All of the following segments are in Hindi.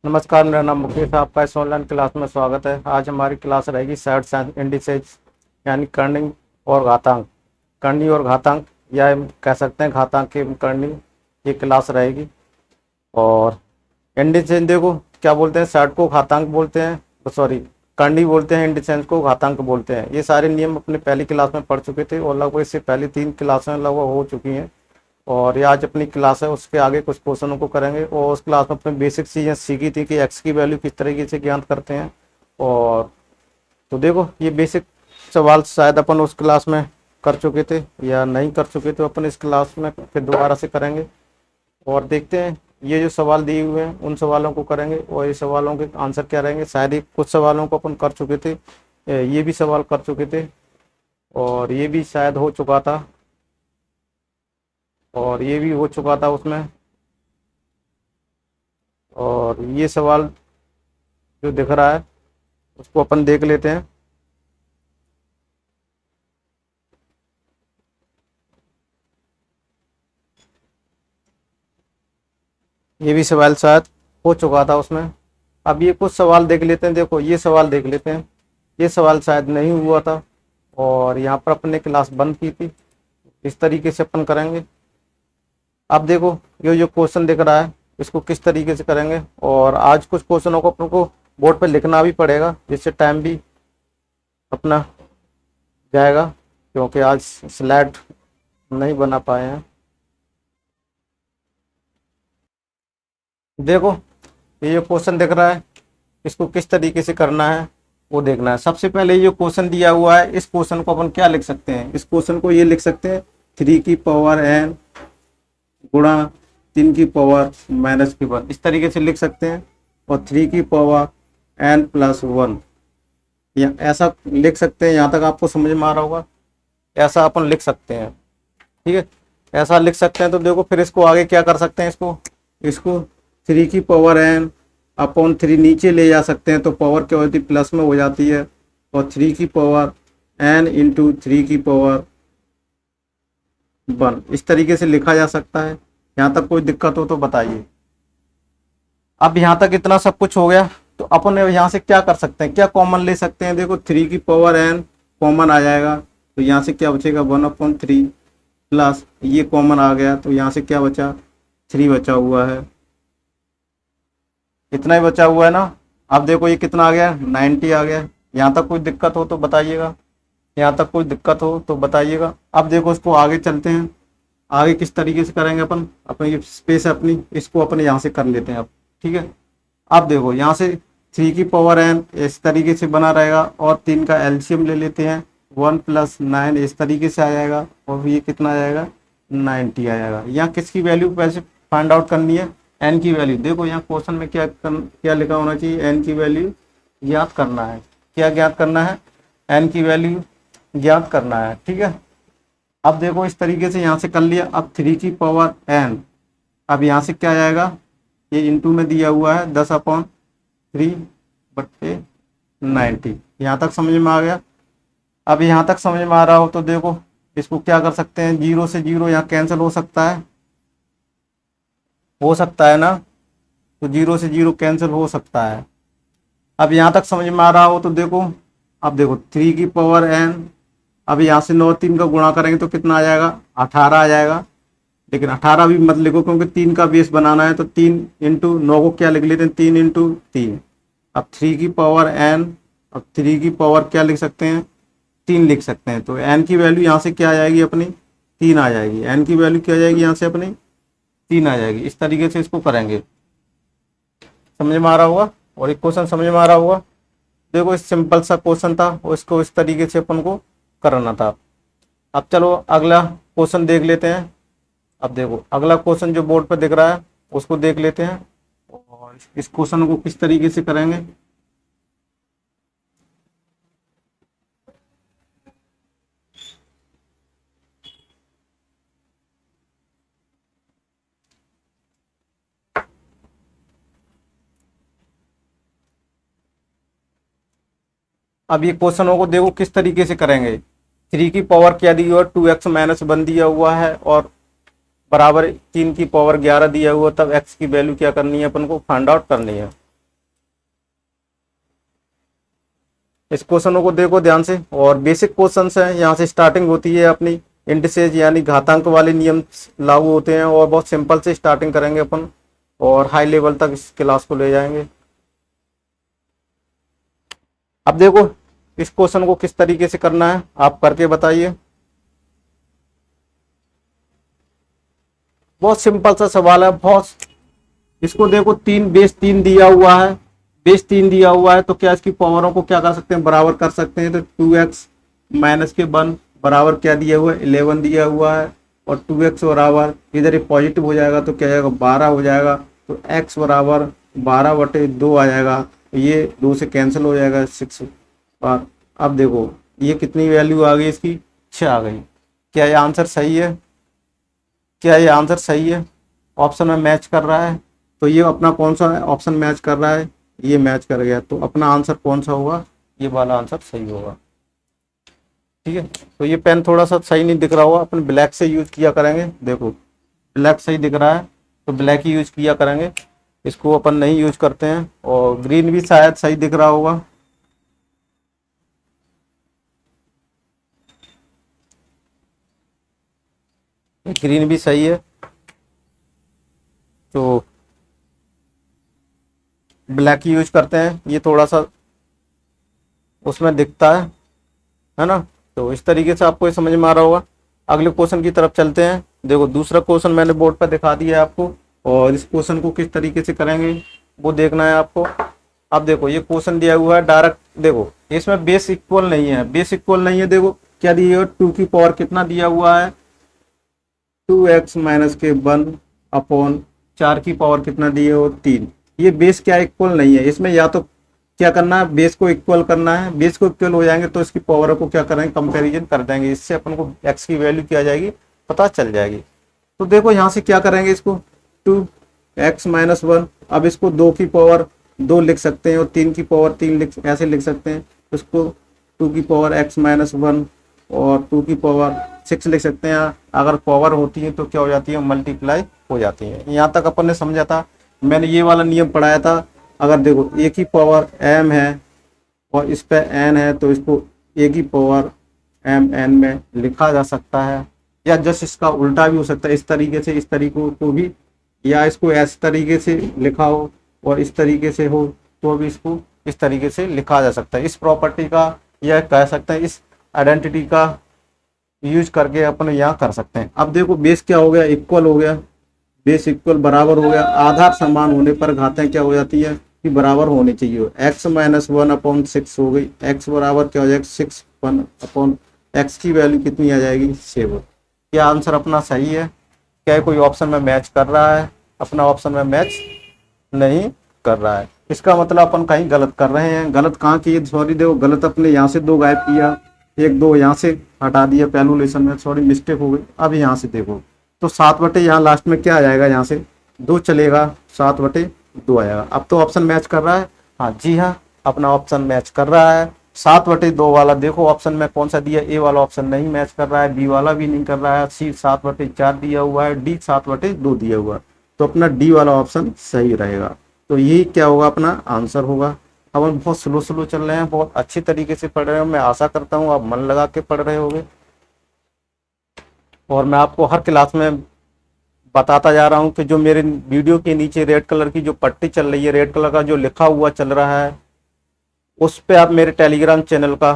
नमस्कार, मेरा नाम मुकेश है। आपका इस ऑनलाइन क्लास में स्वागत है। आज हमारी क्लास रहेगी सैड साइंस इंडिसेज यानी करनी और घातांक। करनी और घातांक या हम कह सकते हैं घातांक की करनी, ये क्लास रहेगी। और इंडिसेज देखो क्या बोलते हैं, सैड को घातांक बोलते हैं, सॉरी करनी बोलते हैं, इंडिसेज को घातांक बोलते हैं। ये सारे नियम अपने पहली क्लास में पढ़ चुके थे और लगभग इससे पहले 3 क्लासें लगभग हो चुकी हैं। और ये आज अपनी क्लास है, उसके आगे कुछ क्वेश्चनों को करेंगे। और उस क्लास में अपने बेसिक चीज़ें सीखी थी कि एक्स की वैल्यू किस तरीके से ज्ञात करते हैं। और तो देखो ये बेसिक सवाल शायद अपन उस क्लास में कर चुके थे या नहीं कर चुके, तो अपन इस क्लास में फिर दोबारा से करेंगे। और देखते हैं ये जो सवाल दिए हुए हैं उन सवालों को करेंगे और ये सवालों के आंसर क्या रहेंगे। शायद ही कुछ सवालों को अपन कर चुके थे, ये भी सवाल कर चुके थे और ये भी शायद हो चुका था और ये भी हो चुका था उसमें। और ये सवाल जो दिख रहा है उसको अपन देख लेते हैं। ये भी सवाल शायद हो चुका था उसमें। अब ये कुछ सवाल देख लेते हैं। देखो ये सवाल देख लेते हैं, ये सवाल शायद नहीं हुआ था और यहाँ पर अपन ने क्लास बंद की थी। इस तरीके से अपन करेंगे। अब देखो ये जो क्वेश्चन दिख रहा है इसको किस तरीके से करेंगे। और आज कुछ क्वेश्चनों को अपन को बोर्ड पे लिखना भी पड़ेगा, जिससे टाइम भी अपना जाएगा, क्योंकि आज स्लाइड नहीं बना पाए हैं। देखो ये जो क्वेश्चन दिख रहा है इसको किस तरीके से करना है वो देखना है। सबसे पहले ये क्वेश्चन दिया हुआ है, इस क्वेश्चन को अपन क्या लिख सकते हैं, इस क्वेश्चन को ये लिख सकते हैं 3 की पावर n गुणा 3 की पावर -1, इस तरीके से लिख सकते हैं। और 3 की पावर n+1 या ऐसा लिख सकते हैं। यहाँ तक आपको समझ में आ रहा होगा, ऐसा अपन लिख सकते हैं। ठीक है, ऐसा लिख सकते हैं। तो देखो फिर इसको आगे क्या कर सकते हैं, इसको इसको 3 की पावर n/3 नीचे ले जा सकते हैं, तो पावर क्या होती है, प्लस में हो जाती है। और 3 की पावर n×3 की पावर 1, इस तरीके से लिखा जा सकता है। यहाँ तक कोई दिक्कत हो तो बताइए। अब यहाँ तक इतना सब कुछ हो गया, तो अपन यहाँ से क्या कर सकते हैं, क्या कॉमन ले सकते हैं। देखो 3 की पावर n कॉमन आ जाएगा, तो यहाँ से क्या बचेगा 1/3 प्लस ये कॉमन आ गया, तो यहाँ से क्या बचा 3 बचा हुआ है। इतना ही बचा हुआ है ना। अब देखो ये कितना आ गया 90 आ गया। यहाँ तक कोई दिक्कत हो तो बताइएगा, यहाँ तक कोई दिक्कत हो तो बताइएगा। अब देखो इसको आगे चलते हैं, आगे किस तरीके से करेंगे अपन। अपनी ये स्पेस है अपनी, इसको अपने यहाँ से कर लेते हैं अब। ठीक है, अब देखो यहाँ से 3 की पावर n इस तरीके से बना रहेगा और 3 का एलसीएम ले लेते हैं, 1 + 9 इस तरीके से आ जाएगा। और ये कितना आ जाएगा 90 आ जाएगा। यहाँ किसकी वैल्यू वैसे फाइंड आउट करनी है, n की वैल्यू। देखो यहाँ क्वेश्चन में क्या लिखा होना चाहिए, n की वैल्यू ज्ञात करना है। क्या ज्ञात करना है, n की वैल्यू ज्ञात करना है। ठीक है, अब देखो इस तरीके से यहाँ से कर लिया। अब 3 की पावर n, अब यहाँ से क्या आएगा, ये इंटू में दिया हुआ है 10/3/90। यहाँ तक समझ में आ गया। अब यहाँ तक समझ में आ रहा हो तो देखो इसको क्या कर सकते हैं, 0 से 0 यहाँ कैंसिल हो सकता है, हो सकता है ना। तो 0 से 0 कैंसिल हो सकता है। अब यहाँ तक समझ में आ रहा हो तो देखो, अब देखो 3 की पावर n, अब यहाँ से 9 3 का गुणा करेंगे तो कितना आ जाएगा 18 आ जाएगा। लेकिन 18 भी मत लिखो, क्योंकि 3 का बेस बनाना है। तो 3 × 9 को क्या लिख लेते हैं, 3 × 3। अब 3 की पावर n, अब 3 की पावर क्या लिख सकते हैं 3 लिख सकते हैं। तो n की वैल्यू यहाँ से क्या आ जाएगी अपनी 3 आ जाएगी। n की वैल्यू क्या आ जाएगी यहाँ से अपनी 3 आ जाएगी। इस तरीके से इसको करेंगे। समझ में आ रहा होगा और एक क्वेश्चन समझ में आ रहा होगा। देखो इस सिंपल सा क्वेश्चन था और इसको इस तरीके से अपन को करना था। अब चलो अगला क्वेश्चन देख लेते हैं। अब देखो अगला क्वेश्चन जो बोर्ड पर दिख रहा है उसको देख लेते हैं और इस क्वेश्चन को किस तरीके से करेंगे। अब ये क्वेश्चनों को देखो किस तरीके से करेंगे। 3 की पावर क्या दी हुआ है, 2x-1 दिया हुआ है और बराबर 3 की पावर 11 दिया हुआ। तब x की वैल्यू क्या करनी है अपन को फाइंड आउट करनी है। इस क्वेश्चनों को देखो ध्यान से, और बेसिक क्वेश्चंस हैं, यहाँ से स्टार्टिंग होती है अपनी इंडिसेज यानी घातांक वाले नियम लागू होते हैं, और बहुत सिंपल से स्टार्टिंग करेंगे अपन और हाई लेवल तक इस क्लास को ले जाएंगे। अब देखो इस क्वेश्चन को किस तरीके से करना है आप करके बताइए। बहुत सिंपल सा सवाल है, बहुत। इसको देखो बेस तीन दिया हुआ है, बेस तीन दिया हुआ है, तो क्या इसकी पावरों को क्या कर सकते हैं, बराबर कर सकते हैं। तो 2x माइनस के 1 बराबर क्या दिया हुआ है, 11 दिया हुआ है, और 2x बराबर इधर ये पॉजिटिव हो जाएगा तो क्या आएगा, 12 हो जाएगा। तो x बराबर 12/2 आ जाएगा, ये 2 से कैंसिल हो जाएगा 6 बार। अब देखो ये कितनी वैल्यू आ गई इसकी, 6 आ गई। क्या ये आंसर सही है, क्या ये आंसर सही है, ऑप्शन में मैच कर रहा है। तो ये अपना कौन सा ऑप्शन मैच कर रहा है, ये मैच कर गया, तो अपना आंसर कौन सा होगा, ये वाला आंसर सही होगा। ठीक है, तो ये पेन थोड़ा सा सही नहीं दिख रहा होगा, अपन ब्लैक से यूज किया करेंगे। देखो ब्लैक सही दिख रहा है तो ब्लैक ही यूज किया करेंगे, इसको अपन नहीं यूज करते हैं। और ग्रीन भी शायद सही दिख रहा होगा, ग्रीन भी सही है, तो ब्लैक ही यूज करते हैं, ये थोड़ा सा उसमें दिखता है ना। तो इस तरीके से आपको ये समझ में आ रहा होगा। अगले क्वेश्चन की तरफ चलते हैं। देखो दूसरा क्वेश्चन मैंने बोर्ड पर दिखा दिया है आपको, और इस क्वेश्चन को किस तरीके से करेंगे वो देखना है आपको। अब देखो ये क्वेश्चन दिया हुआ है डायरेक्ट, देखो इसमें बेस इक्वल नहीं है, बेस इक्वल नहीं है। देखो क्या दिया हुआ, 2 की पावर कितना दिया हुआ है, 2x माइनस के 1/4 की पावर कितना दिए हो, 3। ये बेस क्या इक्वल नहीं है, इसमें या तो क्या करना है, बेस को इक्वल करना है, बेस को इक्वल हो जाएंगे तो इसकी पावर को क्या करेंगे, कंपैरिजन कर देंगे, इससे अपन को x की वैल्यू क्या आ जाएगी, पता चल जाएगी। तो देखो यहाँ से क्या करेंगे, इसको 2x माइनस 1, अब इसको 2 की पावर 2 लिख सकते हैं और 3 की पावर 3 ऐसे लिख सकते हैं। इसको 2 की पावर x माइनस 1 और 2 की पावर 6 लिख सकते हैं। अगर पावर होती है तो क्या हो जाती है, मल्टीप्लाई हो जाती है। यहाँ तक अपन ने समझा था, मैंने ये वाला नियम पढ़ाया था। अगर देखो a की पावर m है और इस पे n है, तो इसको a की पावर m n में लिखा जा सकता है, या जस्ट इसका उल्टा भी हो सकता है, इस तरीके से, इस तरीकों को भी, या इसको इस तरीके से लिखा हो और इस तरीके से हो तो भी इसको इस तरीके से लिखा जा सकता है। इस प्रॉपर्टी का, या कह सकते हैं इस आइडेंटिटी का यूज करके अपन यहाँ कर सकते हैं। अब देखो बेस क्या हो गया, इक्वल हो गया, बेस इक्वल बराबर हो गया। आधार समान होने पर घातें क्या हो जाती है कि बराबर होनी चाहिए। x माइनस 1/6 हो गई, x बराबर क्या हो जाएगा, 6 1/x की वैल्यू कितनी आ जाएगी, 7। क्या आंसर अपना सही है, क्या कोई ऑप्शन में मैच कर रहा है, अपना ऑप्शन में मैच नहीं कर रहा है। इसका मतलब अपन कहीं गलत कर रहे हैं। गलत कहाँ किए, सॉरी देखो गलत अपने यहाँ से 2 गायब किया, 1 2 यहाँ से हटा दिया कैलकुलेशन में, सॉरी मिस्टेक हो गई। अब यहाँ से देखो तो 7/, यहाँ लास्ट में क्या आ जाएगा, यहाँ से 2 चलेगा, 7/2 आएगा। अब तो ऑप्शन मैच कर रहा है, हाँ जी हाँ, अपना ऑप्शन मैच कर रहा है। 7/2 वाला देखो ऑप्शन में कौन सा दिया, ए वाला ऑप्शन नहीं मैच कर रहा है, बी वाला भी नहीं कर रहा है, सी 7/4 दिया हुआ है, डी 7/2 दिया हुआ है, तो अपना डी वाला ऑप्शन सही रहेगा। तो यही क्या होगा, अपना आंसर होगा। अब हम बहुत स्लो स्लो चल रहे हैं, बहुत अच्छी तरीके से पढ़ रहे हैं, मैं आशा करता हूँ आप मन लगा के पढ़ रहे होंगे। और मैं आपको हर क्लास में बताता जा रहा हूँ कि जो मेरे वीडियो के नीचे रेड कलर की जो पट्टी चल रही है, रेड कलर का जो लिखा हुआ चल रहा है, उस पे आप मेरे टेलीग्राम चैनल का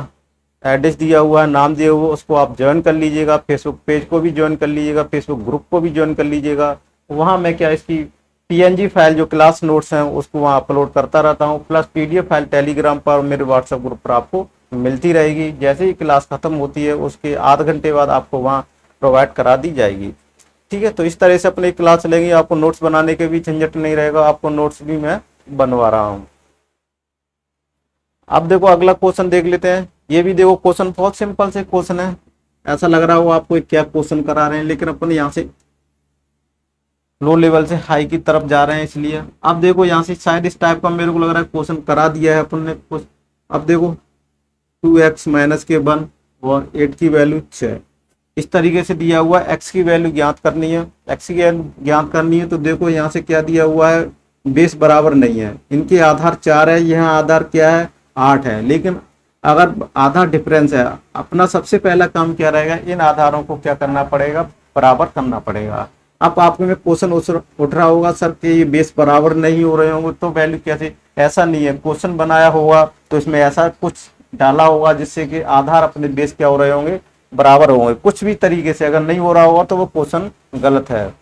एड्रेस दिया हुआ है, नाम दिया हुआ, उसको आप ज्वाइन कर लीजिएगा। फेसबुक पेज को भी ज्वाइन कर लीजिएगा, फेसबुक ग्रुप को भी ज्वाइन कर लीजिएगा। वहाँ मैं क्या इसकी PNG फाइल जो क्लास नोट्स हैं उसको वहाँ अपलोड करता रहता हूँ, प्लस PDF फाइल टेलीग्राम पर मेरे व्हाट्सएप ग्रुप पर आपको मिलती रहेगी। जैसे ही क्लास खत्म होती है उसके आधे घंटे बाद आपको वहाँ प्रोवाइड करा दी जाएगी। ठीक है, तो इस तरह से अपनी क्लास चलेगी, आपको नोट्स बनाने के भी झंझट नहीं रहेगा, आपको नोट्स भी मैं बनवा रहा हूँ। अब देखो अगला क्वेश्चन देख लेते हैं। ये भी देखो क्वेश्चन बहुत सिंपल से क्वेश्चन है, ऐसा लग रहा हो आपको क्या क्वेश्चन करा रहे हैं, लेकिन अपन यहाँ से लो लेवल से हाई की तरफ जा रहे हैं, इसलिए अब देखो यहाँ से शायद इस टाइप का मेरे को लग रहा है क्वेश्चन करा दिया है अपन ने। अब देखो 2x माइनस के 1 और 8 की वैल्यू 6 इस तरीके से दिया हुआ है। x की वैल्यू ज्ञात करनी है, x की वैल्यू ज्ञात करनी है। तो देखो यहाँ से क्या दिया हुआ है, बेस बराबर नहीं है, इनके आधार 4 है, यहाँ आधार क्या है 8 है, लेकिन अगर आधार डिफरेंस है, अपना सबसे पहला काम क्या रहेगा, इन आधारों को क्या करना पड़ेगा, बराबर करना पड़ेगा। अब आपके में क्वेश्चन उठ रहा होगा सर कि ये बेस बराबर नहीं हो रहे होंगे तो वैल्यू कैसे, ऐसा नहीं है। क्वेश्चन बनाया होगा तो इसमें ऐसा कुछ डाला होगा जिससे कि आधार अपने बेस क्या हो रहे होंगे, बराबर होंगे। कुछ भी तरीके से अगर नहीं हो रहा होगा तो वो क्वेश्चन गलत है।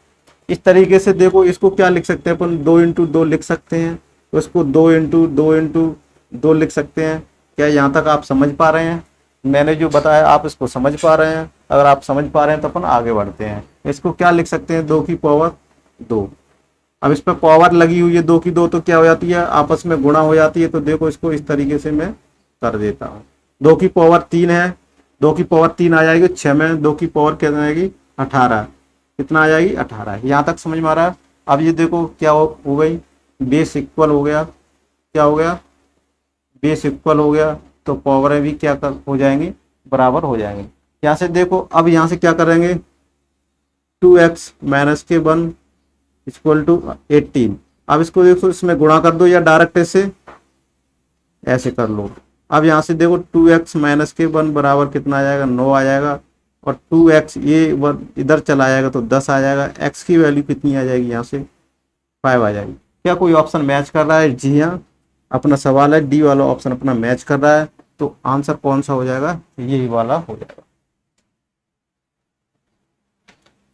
इस तरीके से देखो, इसको क्या लिख सकते हैं अपन, 2 × 2 लिख सकते हैं, तो इसको 2 × 2 लिख सकते हैं। क्या यहाँ तक आप समझ पा रहे हैं? मैंने जो बताया आप इसको समझ पा रहे हैं? अगर आप समझ पा रहे हैं तो अपन आगे बढ़ते हैं। इसको क्या लिख सकते हैं, 2 की पावर 2। अब इस पर पावर लगी हुई है 2 की 2, तो क्या हो जाती है, आपस में गुणा हो जाती है। तो देखो इसको इस तरीके से मैं कर देता हूँ। 2 की पावर 3 है, 2 की पावर 3 आ जाएगी 6 में, 2 की पावर क्या आएगी 18। कितना आ जाएगी 18। यहाँ तक समझ में आ रहा है? अब ये देखो क्या हो गई, बेस इक्वल हो गया। क्या हो गया, बेस इक्वल हो गया, तो पावर भी क्या हो जाएंगी, बराबर हो जाएंगे। यहाँ से देखो, अब यहाँ से क्या करेंगे, 2x-1 इक्वल टू 18। अब इसको देखो, इसमें गुणा कर दो या डायरेक्ट ऐसे कर लो। अब यहाँ से देखो 2x-1 बराबर कितना आ जाएगा, 9 आ जाएगा। और 2x ये इधर चला जाएगा तो 10 आ जाएगा। x की वैल्यू कितनी आ जाएगी, यहाँ से 5 आ जाएगी। क्या कोई ऑप्शन मैच कर रहा है? जी हाँ, अपना सवाल है डी वाला ऑप्शन अपना मैच कर रहा है। तो आंसर कौन सा हो जाएगा, यही वाला हो जाएगा।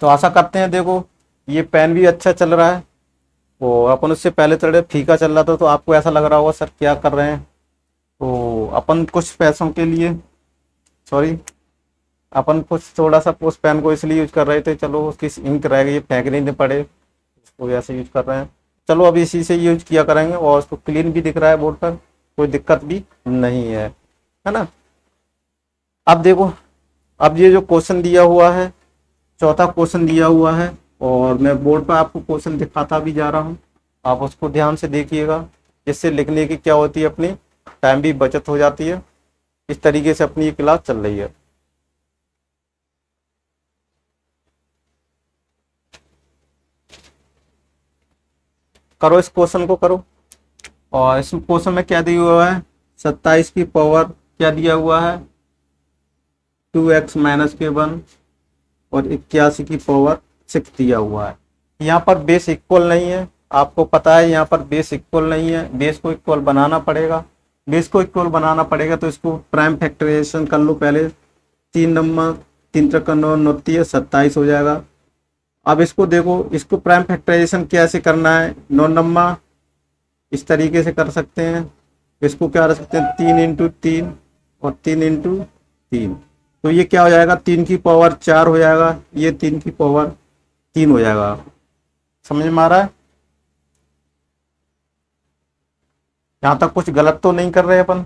तो आशा करते हैं, देखो ये पेन भी अच्छा चल रहा है, वो अपन उससे पहले थोड़े फीका चल रहा था, तो आपको ऐसा लग रहा होगा सर क्या कर रहे हैं। तो अपन कुछ पैसों के लिए, सॉरी, अपन कुछ थोड़ा सा उस पेन को इसलिए यूज कर रहे थे, चलो उसकी इंक रह गई, फेंकने नहीं पड़े, इसको ऐसे यूज कर रहे हैं। चलो अब इसी से यूज किया करेंगे, और उसको क्लीन भी दिख रहा है बोर्ड पर, कोई दिक्कत भी नहीं है ना। अब देखो, अब ये जो क्वेश्चन दिया हुआ है, चौथा क्वेश्चन दिया हुआ है, और मैं बोर्ड पर आपको क्वेश्चन दिखाता भी जा रहा हूँ, आप उसको ध्यान से देखिएगा। इससे लिखने की क्या होती है, अपनी टाइम भी बचत हो जाती है। इस तरीके से अपनी ये क्लास चल रही है। करो इस क्वेश्चन को करो। और इस क्वेश्चन में क्या दिया हुआ है, 27 की पावर क्या दिया हुआ है, 2x-1 और 81 की पावर 6 दिया हुआ है। यहाँ पर बेस इक्वल नहीं है, आपको पता है यहाँ पर बेस इक्वल नहीं है। बेस को इक्वल बनाना पड़ेगा। बेस को इक्वल बनाना पड़ेगा तो इसको प्राइम फैक्टराइजेशन कर लो पहले। 3 नंबर 3 × 9 9 27 हो जाएगा। अब इसको देखो, इसको प्राइम फैक्टराइजेशन कैसे करना है, 9 नंबर इस तरीके से कर सकते हैं। इसको क्या कर सकते हैं, 3 × 3 और 3 × 3, तो ये क्या हो जाएगा, 3 की पावर 4 हो जाएगा, ये 3 की पावर 3 हो जाएगा। समझ में आ रहा है? यहाँ तक कुछ गलत तो नहीं कर रहे अपन।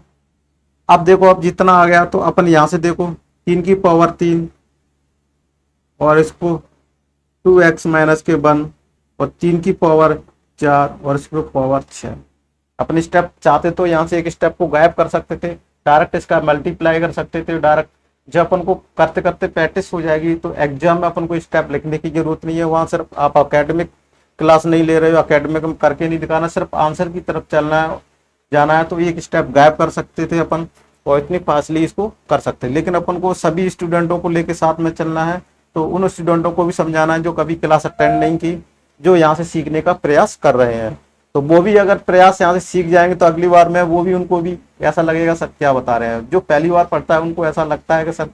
अब देखो, अब जितना आ गया तो अपन यहाँ से देखो 3 की पावर 3 और इसको 2x-1 और 3 की पावर 4 और इसको पावर 6। अपन स्टेप चाहते तो यहाँ से एक स्टेप को गायब कर सकते थे, डायरेक्ट इसका मल्टीप्लाई कर सकते थे डायरेक्ट। जब अपन को करते करते प्रैक्टिस हो जाएगी तो एग्जाम में अपन को स्टेप लिखने की जरूरत नहीं है। वहाँ सिर्फ आप अकेडमिक क्लास नहीं ले रहे हो, अकेडमिक में करके नहीं दिखाना, सिर्फ आंसर की तरफ चलना है, जाना है, तो एक स्टेप गायब कर सकते थे अपन और इतनी फास्टली इसको कर सकते। लेकिन अपन को सभी स्टूडेंटों को लेके साथ में चलना है, तो उन स्टूडेंटों को भी समझाना है जो कभी क्लास अटेंड नहीं की, जो यहाँ से सीखने का प्रयास कर रहे हैं। तो वो भी अगर प्रयास यहाँ से सीख जाएंगे तो अगली बार में वो भी, उनको भी ऐसा लगेगा सर क्या बता रहे हैं। जो पहली बार पढ़ता है उनको ऐसा लगता है कि सर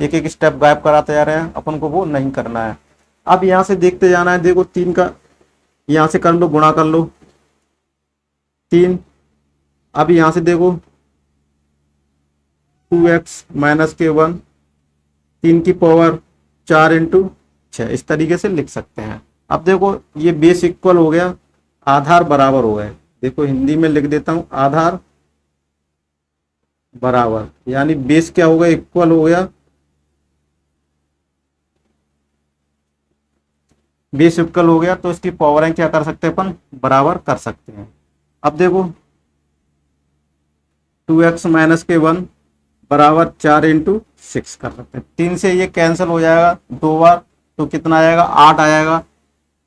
एक एक स्टेप गायब कराते जा रहे हैं, अपन को वो नहीं करना है। अब यहाँ से देखते जाना है। देखो 3 का यहाँ से कर लो, गुणा कर लो 3। अब यहाँ से देखो 2x-1 3 की पावर 4 × 6 इस तरीके से लिख सकते हैं। अब देखो ये बेस इक्वल हो गया, आधार बराबर हो गए। देखो हिंदी में लिख देता हूं, आधार बराबर, यानी बेस क्या हो गया, इक्वल हो गया। बेस इक्वल हो गया तो इसकी पावरें क्या कर सकते हैं, अपन बराबर कर सकते हैं। अब देखो 2x-1 बराबर 4 × 6 कर सकते हैं। 3 से ये कैंसिल हो जाएगा 2 बार, तो कितना आएगा, 8 आएगा।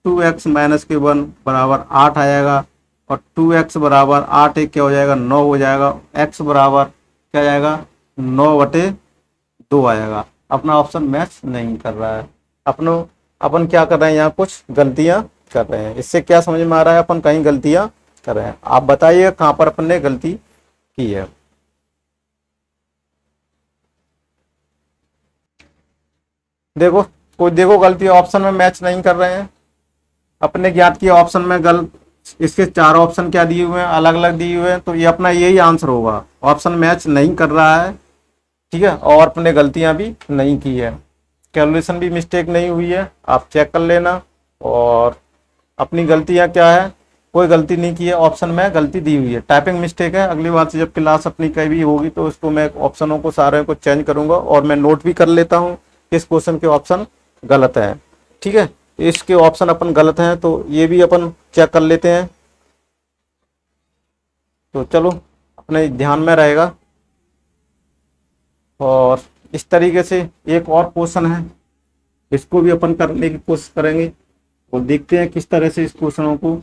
2x-1 बराबर 8 आएगा और 2x बराबर 8 एक क्या हो जाएगा, 9 हो जाएगा। x बराबर क्या आएगा, 9/2 आएगा। अपना ऑप्शन मैच नहीं कर रहा है। अपन क्या कर रहे हैं, यहाँ कुछ गलतियां कर रहे हैं। इससे क्या समझ में आ रहा है, अपन कहीं गलतियां कर रहे हैं। आप बताइए कहाँ पर अपन ने गलती की है। देखो, कोई देखो गलती ऑप्शन में मैच नहीं कर रहे हैं। अपने ज्ञात किया ऑप्शन में गलत, इसके 4 ऑप्शन क्या दिए हुए हैं, अलग अलग दिए हुए हैं, तो ये अपना यही आंसर होगा। ऑप्शन मैच नहीं कर रहा है, ठीक है, और अपने गलतियां भी नहीं की है, कैलकुलेशन भी मिस्टेक नहीं हुई है। आप चेक कर लेना। और अपनी गलतियां क्या है, कोई गलती नहीं की है, ऑप्शन में गलती दी हुई है, टाइपिंग मिस्टेक है। अगली बार से जब क्लास अपनी कहीं भी होगी तो उसको मैं ऑप्शनों को सारे को चेंज करूंगा, और मैं नोट भी कर लेता हूँ किस क्वेश्चन के ऑप्शन गलत है, ठीक है। इसके ऑप्शन अपन गलत हैं तो ये भी अपन चेक कर लेते हैं। तो चलो, अपने ध्यान में रहेगा। और इस तरीके से एक और क्वेश्चन है, इसको भी अपन करने की कोशिश करेंगे और देखते हैं किस तरह से इस क्वेश्चनों को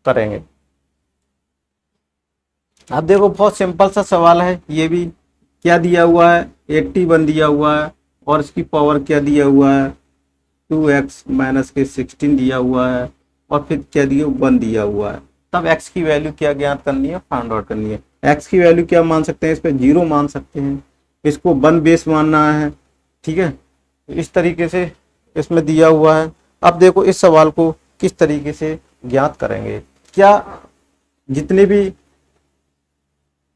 करेंगे। अब देखो, बहुत सिंपल सा सवाल है ये भी। क्या दिया हुआ है, 81 दिया हुआ है, और इसकी पावर क्या दिया हुआ है, 2x माइनस के 16 दिया हुआ है, और फिर क्या दिया, 1 दिया हुआ है। तब x की वैल्यू क्या ज्ञात करनी है, फाइंड आउट करनी है। x की वैल्यू क्या मान सकते हैं, इस पे 0 मान सकते हैं, इसको 1 बेस मानना है, ठीक है। इस तरीके से इसमें दिया हुआ है। अब देखो, इस सवाल को किस तरीके से ज्ञात करेंगे। क्या जितने भी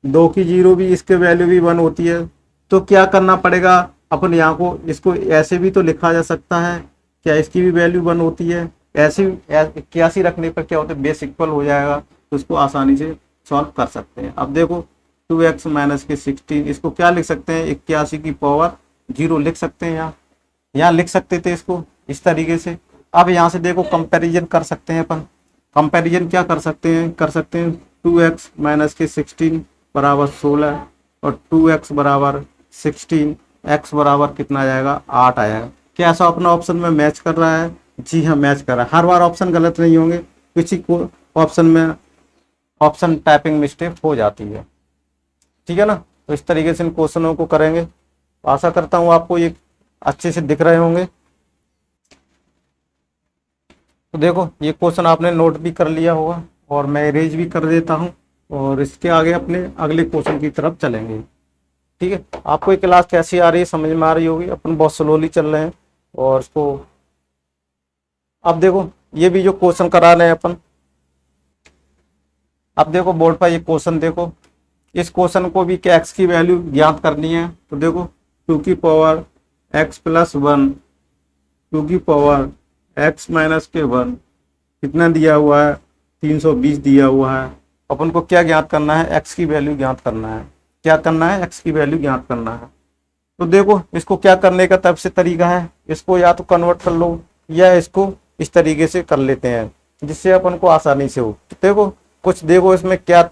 2 की 0 भी, इसके वैल्यू भी 1 होती है, तो क्या करना पड़ेगा, अपन यहाँ को इसको ऐसे भी तो लिखा जा सकता है, क्या इसकी भी वैल्यू 1 होती है। ऐसे 81 रखने पर क्या होता है, बेस इक्वल हो जाएगा, तो इसको आसानी से सॉल्व कर सकते हैं। अब देखो, 2x माइनस के 16, इसको क्या लिख सकते हैं, 81 की पावर 0 लिख सकते हैं। यहाँ लिख सकते थे इसको इस तरीके से। अब यहाँ से देखो, कंपैरिजन कर सकते हैं अपन। कंपैरिजन क्या कर सकते हैं, 2x माइनस के 16 बराबर 16, और 2x बराबर 16, x बराबर कितना आ जाएगा, 8 आएगा। क्या ऐसा अपना ऑप्शन में मैच कर रहा है, जी हाँ मैच कर रहा है। हर बार ऑप्शन गलत नहीं होंगे, किसी को ऑप्शन में ऑप्शन टाइपिंग मिस्टेक हो जाती है, ठीक है ना। तो इस तरीके से इन क्वेश्चनों को करेंगे। आशा करता हूँ आपको ये अच्छे से दिख रहे होंगे। तो देखो, ये क्वेश्चन आपने नोट भी कर लिया होगा, और मैं इरेज भी कर देता हूँ, और इसके आगे अपने अगले क्वेश्चन की तरफ चलेंगे, ठीक है। आपको ये क्लास कैसी आ रही है, समझ में आ रही होगी। अपन बहुत स्लोली चल रहे हैं, और इसको अब देखो, ये भी जो क्वेश्चन करा रहे हैं अपन, अब देखो बोर्ड पर ये क्वेश्चन देखो। इस क्वेश्चन को भी क्या x की वैल्यू ज्ञात करनी है, तो देखो 2 की पावर x प्लस 1, 2 की पावर x माइनस के 1, कितना दिया हुआ है, 320 दिया हुआ है। अपन को क्या ज्ञात करना है, x की वैल्यू ज्ञात करना है। क्या करना है, x की वैल्यू ज्ञात करना है। तो देखो, इसको क्या करने का तब से तरीका है, इसको या तो कन्वर्ट कर लो, या इसको इस तरीके से कर लेते हैं, जिससे अपन को आसानी से हो। तो देखो, कुछ देखो इसमें क्या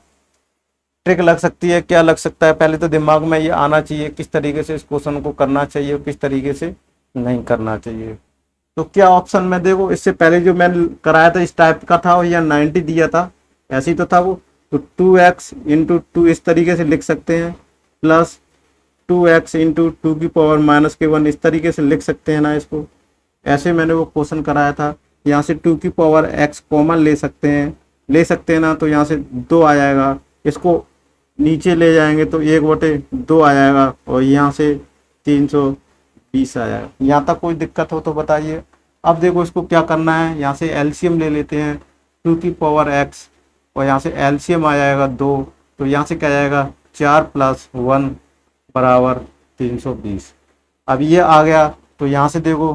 ट्रिक लग सकती है, क्या लग सकता है। पहले तो दिमाग में ये आना चाहिए किस तरीके से इस क्वेश्चन को करना चाहिए, किस तरीके से नहीं करना चाहिए। तो क्या ऑप्शन में देखो, इससे पहले जो मैंने कराया था इस टाइप का था, और या 90 दिया था, ऐसे ही तो था वो। तो 2x इंटू 2 इस तरीके से लिख सकते हैं, प्लस 2x इंटू 2 की पावर माइनस के 1 इस तरीके से लिख सकते हैं ना इसको। ऐसे मैंने वो क्वेश्चन कराया था। यहाँ से 2 की पावर x कॉमन ले सकते हैं ना, तो यहाँ से 2 आ जाएगा। इसको नीचे ले जाएंगे तो 1/2 आ जाएगा, और यहाँ से 320 आ जाएगा। यहाँ तक कोई दिक्कत हो तो बताइए। अब देखो, इसको क्या करना है, यहाँ से एलसीएम ले लेते हैं, 2 की पावर x, और यहाँ से एलसीएम आ जाएगा 2, तो यहाँ से क्या जाएगा, 4 प्लस 1 बराबर 320। अब ये आ गया, तो यहाँ से देखो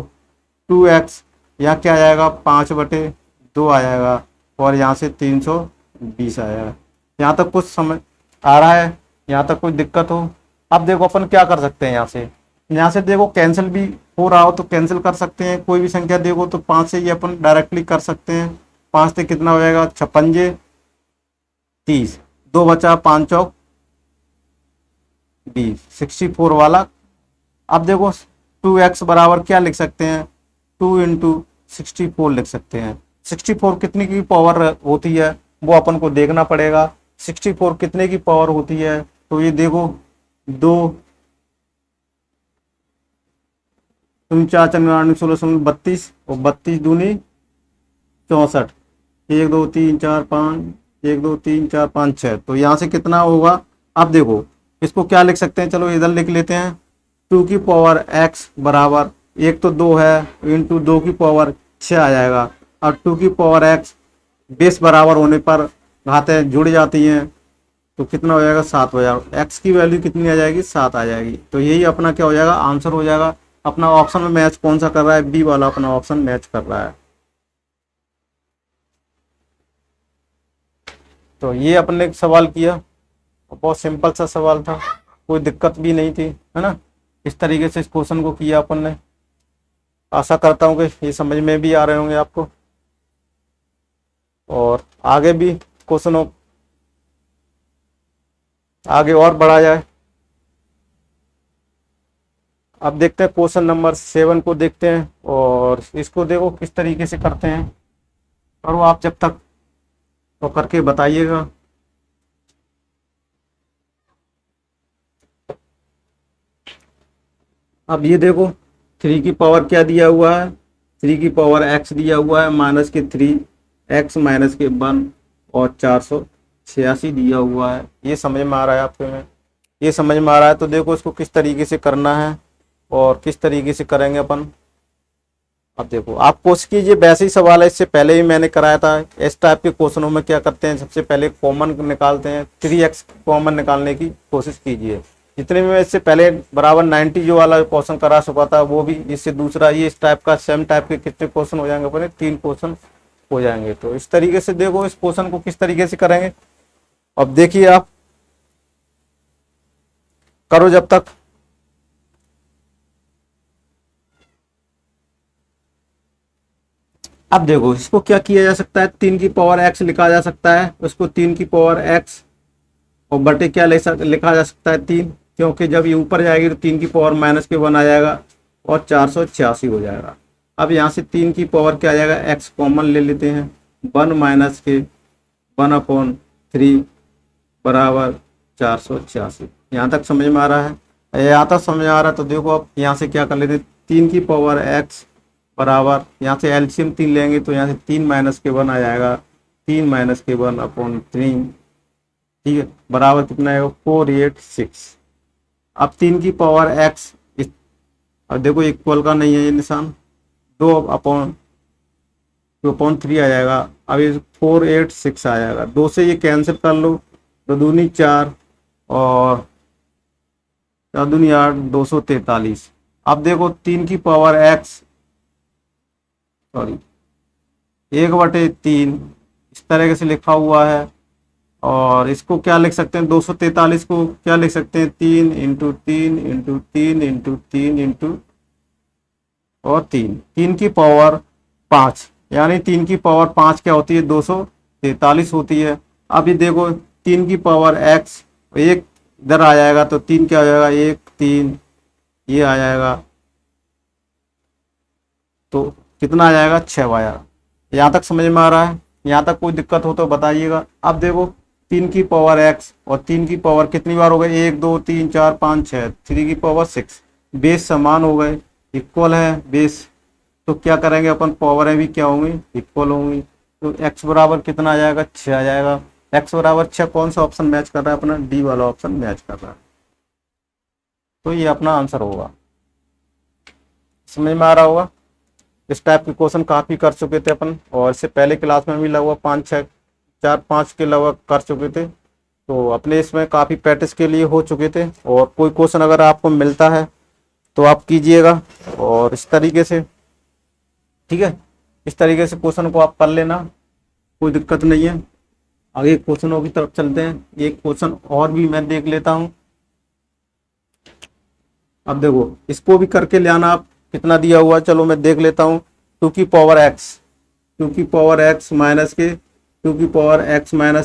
2x, यहाँ क्या आ जाएगा, 5/2 आ जाएगा, और यहाँ से 320 आ जाएगा। यहाँ तक कुछ समझ आ रहा है, यहाँ तक कोई दिक्कत हो। अब देखो, अपन क्या कर सकते हैं, यहाँ से देखो कैंसिल भी हो रहा हो तो कैंसिल कर सकते हैं। कोई भी संख्या देखो तो 5 से ये अपन डायरेक्टली कर सकते हैं। 5 से कितना हो जाएगा, 56 30, 2 बचा, 5 चौक 20, 64 वाला। अब देखो, 2x बराबर क्या लिख सकते हैं, 2 इंटू 64 लिख सकते हैं। 64 कितने की पावर होती है वो अपन को देखना पड़ेगा। 64 कितने की पावर होती है, तो ये देखो दो, तुम 4×4 16 32 और 32×2 = 64। 1 2 3 4 5, 1 2 3 4 5 6। तो यहाँ से कितना होगा? अब देखो इसको क्या लिख सकते हैं, चलो इधर लिख लेते हैं। 2 की पावर x बराबर, एक तो 2 है, इंटू 2 की पावर 6 आ जाएगा। और 2 की पावर x बेस बराबर होने पर घातें जुड़ जाती हैं, तो कितना हो जाएगा? 7 हो जाएगा। x की वैल्यू कितनी आ जाएगी? 7 आ जाएगी। तो यही अपना क्या हो जाएगा? आंसर हो जाएगा। अपना ऑप्शन में मैच कौन सा कर रहा है? बी वाला अपना ऑप्शन मैच कर रहा है। तो ये अपने एक सवाल किया, बहुत सिंपल सा सवाल था, कोई दिक्कत भी नहीं थी, है ना। इस तरीके से इस क्वेश्चन को किया अपन ने। आशा करता हूँ कि ये समझ में भी आ रहे होंगे आपको, और आगे भी क्वेश्चनों आगे और बढ़ा जाए। अब देखते हैं क्वेश्चन नंबर 7 को देखते हैं, और इसको देखो किस तरीके से करते हैं। करो आप जब तक, तो करके बताइएगा। अब ये देखो 3 की पावर क्या दिया हुआ है? 3 की पावर x दिया हुआ है, माइनस के 3x माइनस के 1 और 486 दिया हुआ है। ये समझ में आ रहा है आपको? में ये समझ में आ रहा है। तो देखो इसको किस तरीके से करना है और किस तरीके से करेंगे अपन। अब देखो आप कोशिश कीजिए, वैसे ही सवाल है, इससे पहले ही मैंने कराया था। इस टाइप के क्वेश्चनों में क्या करते हैं, सबसे पहले कॉमन निकालते हैं। 3x कॉमन निकालने की कोशिश कीजिए। जितने भी मैं इससे पहले बराबर 90 जो वाला क्वेश्चन करा चुका था, वो भी इससे दूसरा, ये इस टाइप का सेम टाइप के कितने क्वेश्चन हो जाएंगे अपने? 3 क्वेश्चन हो जाएंगे। तो इस तरीके से देखो इस क्वेश्चन को किस तरीके से करेंगे। अब देखिए आप करो जब तक। अब देखो इसको क्या किया जा सकता है, 3 की पावर x लिखा जा सकता है, उसको 3 की पावर x और बटे क्या लिखा जा सकता है? 3, क्योंकि जब ये ऊपर जाएगी तो 3 की पावर -1 आ जाएगा और 486 हो जाएगा। अब यहाँ से 3 की पावर क्या आ जाएगा? x कॉमन ले लेते हैं। 1 माइनस के 1/3 बराबर 486। यहाँ तक समझ में आ रहा है? यहाँ तक समझ में आ रहा है तो देखो अब यहाँ से क्या कर लेते हैं, 3 की पावर x बराबर, यहाँ से एलसीएम 3 लेंगे तो यहाँ से 3 माइनस के 1 आ जाएगा। 3 माइनस के 1/3, ठीक है, बराबर कितना है? 486। अब 3 की पावर x, अब देखो इक्वल का नहीं है ये निशान, 2/3 आ जाएगा। अब ये 486 आ जाएगा। 2 से ये कैंसिल कर लो, 2 दूनी 4 और 4 दूनी 8, 243। अब देखो 3 की पावर x, सॉरी 1/3 इस तरीके से लिखा हुआ है। और इसको क्या लिख सकते हैं? 243 को क्या लिख सकते हैं? 3 इंटू 3 इंटू 3 इंटू 3 इंटू और 3 की पावर 5, यानी 3 की पावर 5 क्या होती है? 243 होती है। अब ये देखो 3 की पावर x, एक इधर आ जाएगा तो 3 क्या हो जाएगा? 1 3 ये आ जाएगा, तो कितना आ जाएगा? 6 आया। यहाँ तक समझ में आ रहा है? यहाँ तक कोई दिक्कत हो तो बताइएगा। अब देखो 3 की पावर x और 3 की पावर कितनी बार हो गए? 1 2 3 4 5 6, 3 की पावर 6। बेस समान हो गए, इक्वल है बेस, तो क्या करेंगे अपन? पावरें भी क्या होंगी? इक्वल होंगी। तो x बराबर कितना आ जाएगा? 6 आ जाएगा। x बराबर 6 कौन सा ऑप्शन मैच कर रहा है? अपना डी वाला ऑप्शन मैच कर रहा है। तो ये अपना आंसर होगा। समझ में आ रहा होगा? इस टाइप के क्वेश्चन काफ़ी कर चुके थे अपन, और इससे पहले क्लास में भी लगभग 4 5 के लगभग कर चुके थे। तो अपने इसमें काफ़ी प्रैक्टिस के लिए हो चुके थे। और कोई क्वेश्चन अगर आपको मिलता है तो आप कीजिएगा, और इस तरीके से, ठीक है, इस तरीके से क्वेश्चन को आप कर लेना, कोई दिक्कत नहीं है। आगे क्वेश्चनों की तरफ चलते हैं। एक क्वेश्चन और भी मैं देख लेता हूँ। अब देखो इसको भी करके ले आना आप, कितना दिया हुआ, चलो मैं देख लेता हूँ। 2 की पावर x माइनस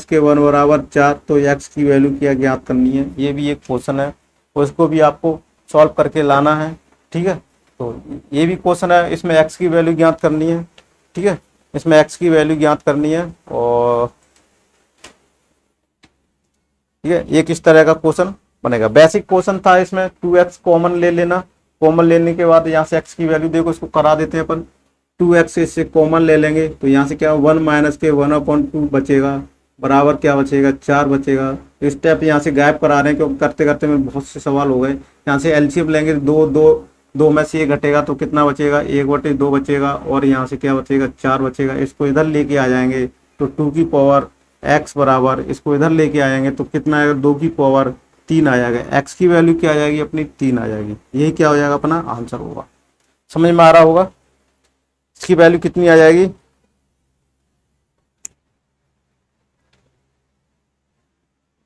के 1 बराबर 4, तो x की वैल्यू क्या ज्ञात करनी है? ये भी एक क्वेश्चन है, तो इसको भी आपको सॉल्व करके लाना है, ठीक है। तो ये भी क्वेश्चन है, इसमें x की वैल्यू ज्ञात करनी है, ठीक है, इसमें x की वैल्यू ज्ञात करनी है। और ठीक है, एक इस तरह का क्वेश्चन बनेगा। बेसिक क्वेश्चन था इसमें 2x कॉमन ले लेना। कॉमन लेने के बाद यहाँ से x की वैल्यू देखो, इसको करा देते हैं अपन। 2x इससे कॉमन ले लेंगे तो यहाँ से क्या 1 माइनस के 1/2 बचेगा, बराबर क्या बचेगा 4 बचेगा। तो स्टेप यहाँ से गायब करा रहे हैं क्योंकि करते करते में बहुत से सवाल हो गए। यहाँ से एलसीएम लेंगे, दो दो दो में से ये घटेगा तो कितना बचेगा 1/2 बचेगा, और यहाँ से क्या बचेगा 4 बचेगा। इसको इधर लेके आ जाएंगे तो 2 की पावर x बराबर, इसको इधर लेके आ जाएंगे तो कितना आएगा 2 की पावर 3 आ जाएगा। x की वैल्यू क्या आ जाएगी अपनी 3 आ जाएगी। यही क्या हो जाएगा अपना आंसर होगा। समझ में आ रहा होगा इसकी वैल्यू कितनी आ जाएगी।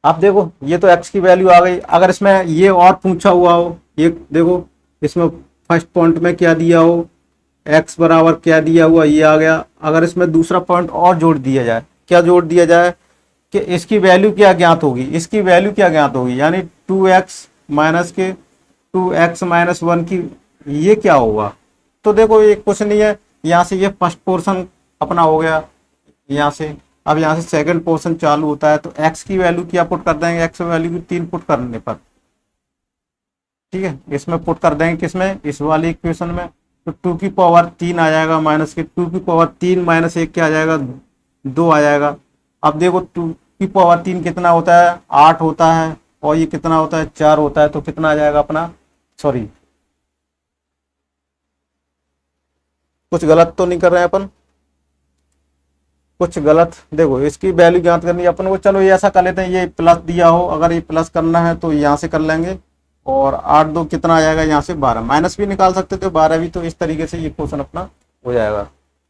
आप देखो ये तो x की वैल्यू आ गई। अगर इसमें ये और पूछा हुआ हो, ये देखो इसमें फर्स्ट पॉइंट में क्या दिया हो x बराबर क्या दिया हुआ ये आ गया। अगर इसमें दूसरा पॉइंट और जोड़ दिया जाए, क्या जोड़ दिया जाए कि इसकी वैल्यू क्या ज्ञात होगी, इसकी वैल्यू क्या ज्ञात होगी, यानी 2x माइनस के 2x माइनस 1 की ये क्या होगा। तो देखो ये कुछ नहीं है, यहाँ से ये फर्स्ट पोर्शन अपना हो गया यहाँ से। अब यहाँ से सेकंड पोर्शन चालू होता है तो x की वैल्यू क्या पुट कर देंगे, x की वैल्यू की 3 पुट करने पर, ठीक है, इसमें पुट कर देंगे किसमें, इस वाली इक्वेशन में। तो 2 की पावर 3 आ जाएगा माइनस के 2 की पावर 3 माइनस 1 क्या आ जाएगा 2 आ जाएगा। अब देखो 2 की पावर 3 कितना होता है 8 होता है, और ये कितना होता है 4 होता है, तो कितना आ जाएगा अपना, सॉरी कुछ गलत तो नहीं कर रहे हैं अपन, कुछ गलत। देखो इसकी वैल्यू ज्ञात करनी है अपन को। चलो ये ऐसा कर लेते हैं, ये प्लस दिया हो, अगर ये प्लस करना है तो यहाँ से कर लेंगे, और 8 2 कितना आ जाएगा यहाँ से 12, माइनस भी निकाल सकते थे 12 भी। तो इस तरीके से ये क्वेश्चन अपना हो जाएगा,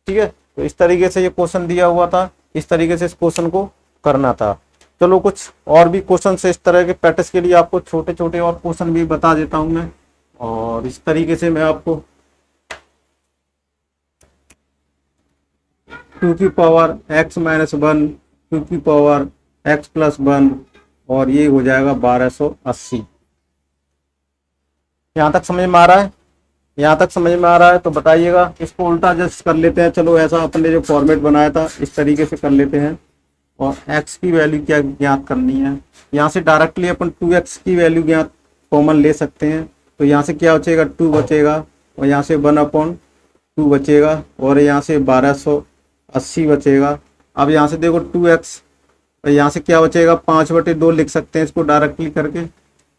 ठीक है। तो इस तरीके से ये क्वेश्चन दिया हुआ था, इस तरीके से इस क्वेश्चन को करना था। चलो कुछ और भी क्वेश्चन से इस तरह के प्रैक्टिस के लिए आपको छोटे छोटे और क्वेश्चन भी बता देता हूँ मैं, और इस तरीके से मैं आपको 2 की पावर x माइनस 1, 2 की पावर x प्लस 1, और ये हो जाएगा 1280। यहाँ तक समझ में आ रहा है, यहाँ तक समझ में आ रहा है तो बताइएगा। इसको उल्टा जस्ट कर लेते हैं, चलो ऐसा अपने जो फॉर्मेट बनाया था इस तरीके से कर लेते हैं। और x की वैल्यू क्या ज्ञात करनी है, यहाँ से डायरेक्टली अपन 2x की वैल्यू ज्ञात कॉमन ले सकते हैं। तो यहाँ से क्या बचेगा 2 बचेगा, और यहाँ से 1/2 बचेगा, और यहाँ से 1280 बचेगा। अब यहाँ से देखो 2x, और यहाँ से क्या बचेगा 5/2 लिख सकते हैं इसको डायरेक्टली करके,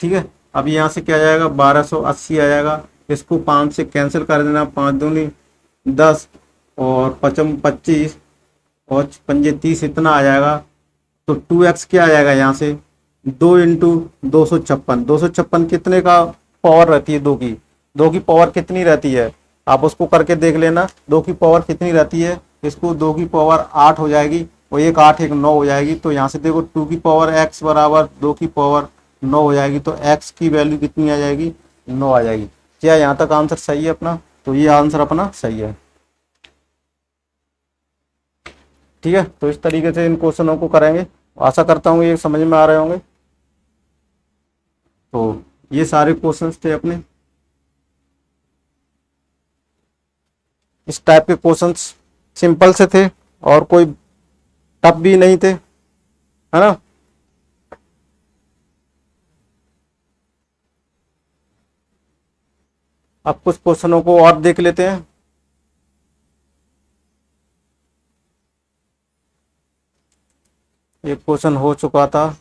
ठीक है। अब यहाँ से क्या आ जाएगा 1280 आ जाएगा, इसको 5 से कैंसिल कर देना, 5 दूनी 10, और 5 25, और 5 30 इतना आ जाएगा। तो 2x क्या आ जाएगा यहाँ से 2 इंटू 256, 256 कितने का पावर रहती है 2 की, 2 की पावर कितनी रहती है आप उसको करके देख लेना, 2 की पावर कितनी रहती है। इसको 2 की पावर 8 हो जाएगी, और एक 8 एक 9 हो जाएगी। तो यहाँ से देखो 2 की पावर x बराबर 2 की पावर 9 हो जाएगी, तो x की वैल्यू कितनी आ जाएगी 9 आ जाएगी। क्या यहाँ तक आंसर सही है अपना, तो ये आंसर अपना सही है, ठीक है। तो इस तरीके से इन क्वेश्चनों को करेंगे, आशा करता हूँ ये समझ में आ रहे होंगे। तो ये सारे क्वेश्चंस थे अपने, इस टाइप के क्वेश्चंस सिंपल से थे और कोई टफ भी नहीं थे, है ना। अब कुछ क्वेश्चनों को और देख लेते हैं। एक क्वेश्चन हो चुका था,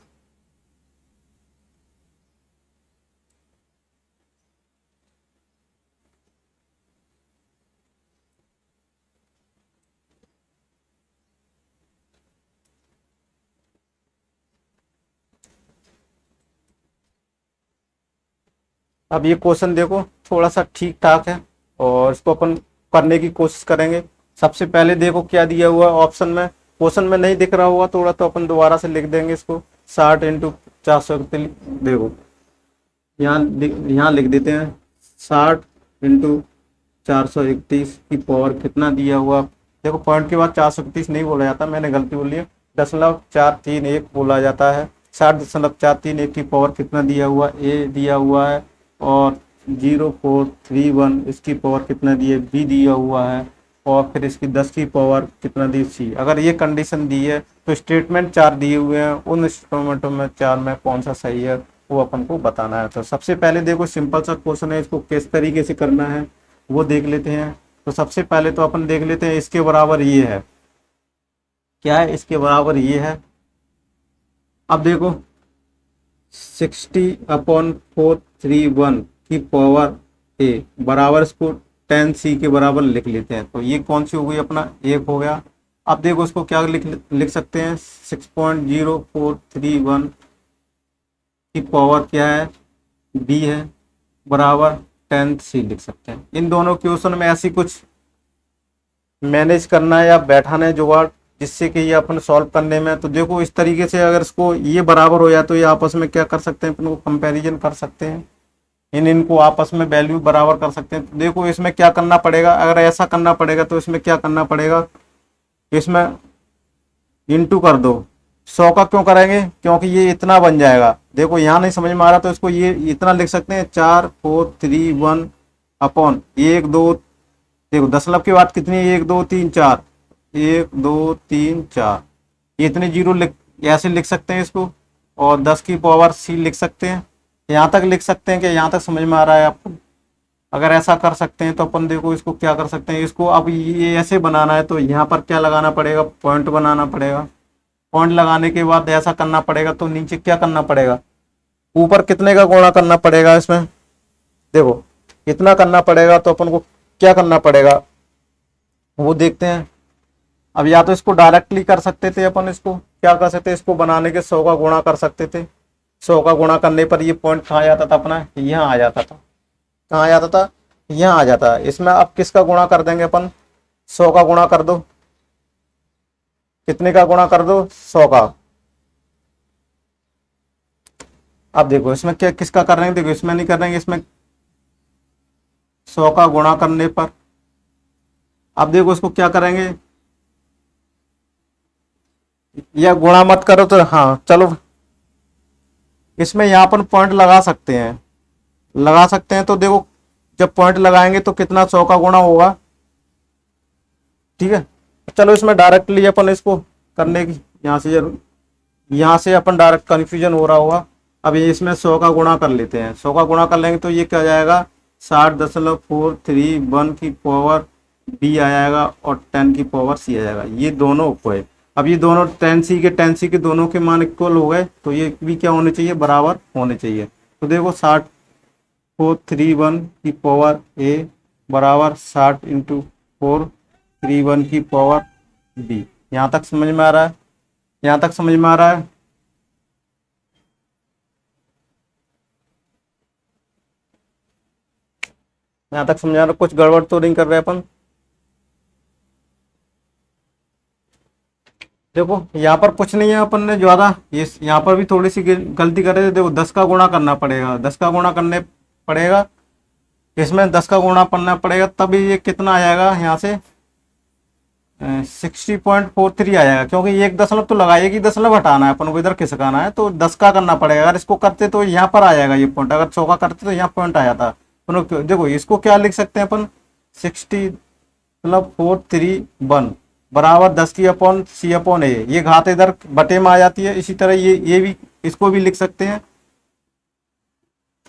अब ये क्वेश्चन देखो थोड़ा सा ठीक ठाक है, और इसको अपन करने की कोशिश करेंगे। सबसे पहले देखो क्या दिया हुआ ऑप्शन में, क्वेश्चन में नहीं दिख रहा होगा थोड़ा तो अपन दोबारा से लिख देंगे इसको। 60 इंटू 431, देखो यहाँ लिख देते हैं 60 इंटू 431 की पावर कितना दिया हुआ। देखो पॉइंट के बाद 431 नहीं बोला जाता, मैंने गलती बोली है, 0.431 बोला जाता है। 60.431 की पावर कितना दिया हुआ, ए दिया हुआ है, और 0431 इसकी पावर कितना दी है, बी दिया हुआ है, और फिर इसकी 10 की पावर कितना दी, सी। अगर ये कंडीशन दी है तो स्टेटमेंट 4 दिए हुए हैं, उन स्टेटमेंटों में 4 में कौन सा सही है, वो अपन को बताना है। तो सबसे पहले देखो सिंपल सा क्वेश्चन है, इसको किस तरीके से करना है वो देख लेते हैं। तो सबसे पहले तो अपन देख लेते हैं इसके बराबर ये है, क्या है इसके बराबर ये है। अब देखो 60/431 की पावर ए बराबर इसको 10c के बराबर लिख लेते हैं। तो ये कौन सी हो गई अपना, एक हो गया। अब देखो उसको क्या लिख सकते हैं, 6.0431 की पावर क्या है, बी है, बराबर 10c लिख सकते हैं। इन दोनों क्वेश्चन में ऐसी कुछ मैनेज करना है या बैठाना है जुगाड़, जिससे कि ये अपन सॉल्व करने में। तो देखो इस तरीके से अगर इसको ये बराबर हो जाए तो ये आपस में क्या कर सकते हैं, अपन को कंपैरिजन कर सकते हैं, इनको आपस में वैल्यू बराबर कर सकते हैं। तो देखो इसमें क्या करना पड़ेगा, अगर ऐसा करना पड़ेगा तो इसमें क्या करना पड़ेगा, इसमें इंटू कर दो। 100 का क्यों करेंगे, क्योंकि ये इतना बन जाएगा। देखो यहाँ नहीं समझ में आ रहा तो इसको ये इतना लिख सकते हैं, 4,4,3,1 अपॉन 1,2। देखो दशमलव की बात कितनी है, 1,2,3,4, 1,2,3,4, ये इतने जीरो लिख ऐसे लिख सकते हैं इसको, और 10 की पावर c लिख सकते हैं। यहाँ तक लिख सकते हैं कि यहाँ तक समझ में आ रहा है आपको। अगर ऐसा कर सकते हैं तो अपन देखो इसको क्या कर सकते हैं, इसको अब ये ऐसे बनाना है तो यहाँ पर क्या लगाना पड़ेगा, पॉइंट बनाना पड़ेगा। पॉइंट लगाने के बाद ऐसा करना पड़ेगा तो नीचे क्या करना पड़ेगा, ऊपर कितने का गुणा करना पड़ेगा इसमें, देखो इतना करना पड़ेगा। तो अपन को क्या करना पड़ेगा वो देखते हैं। अब या तो इसको डायरेक्टली कर सकते थे अपन, इसको क्या कर सकते, इसको बनाने के 100 का गुणा कर सकते थे। 100 का गुणा करने पर ये पॉइंट कहाँ जाता था अपना, यहाँ आ जाता था। कहाँ आ जाता था, यहाँ आ जाता है। इसमें अब किसका गुणा कर देंगे अपन, 100 का गुणा कर दो। कितने का गुणा कर दो, 100 का। अब देखो इसमें क्या किसका कर रहे हैं, देखो इसमें नहीं कर रहे हैं, इसमें 100 का गुणा करने पर। अब देखो इसको क्या करेंगे, या गुणा मत करो तो हाँ चलो, इसमें यहाँ पर पॉइंट लगा सकते हैं, लगा सकते हैं। तो देखो जब पॉइंट लगाएंगे तो कितना 100 का गुणा होगा, ठीक है। चलो इसमें डायरेक्टली अपन इसको करने की यहाँ से अपन डायरेक्ट कन्फ्यूजन हो रहा होगा। अब ये इसमें 100 का गुणा कर लेते हैं, 100 का गुणा कर लेंगे तो ये क्या जाएगा, 60.431 की पावर बी आ जाएगा और 10 की पावर सी आ जाएगा। ये दोनों को है। अब ये दोनों 10 सी के दोनों के मान इक्वल हो गए तो ये भी क्या होने चाहिए, बराबर होने चाहिए। तो देखो 60.431 की पावर ए बराबर 60 × 431 की पावर बी। यहाँ तक समझ में आ रहा है, यहाँ तक समझ में आ रहा है। यहाँ तक समझा रहा, कुछ गड़बड़ तो नहीं कर रहे अपन। देखो यहाँ पर कुछ नहीं है, अपन ने ज्यादा ये यहाँ पर भी थोड़ी सी गलती कर रहे थे। देखो 10 का गुणा करना पड़ेगा, 10 का गुणा करने पड़ेगा, इसमें 10 का गुणा करना पड़ेगा, तभी ये कितना आ जाएगा, यहाँ से 60.43 आ जाएगा। क्योंकि एक दशमलव तो लगाएगी, दशमलव हटाना है अपन को, इधर खिसकाना है, तो 10 का करना पड़ेगा। अगर इसको करते तो यहाँ पर आ जाएगा ये पॉइंट, अगर 100 का करते तो यहाँ पॉइंट आ जाता। देखो इसको क्या लिख सकते हैं अपन, 60.431 बराबर 10 की अपॉन सी अपॉन ए। ये घात इधर बटे में आ जाती है। इसी तरह ये भी, इसको भी लिख सकते हैं,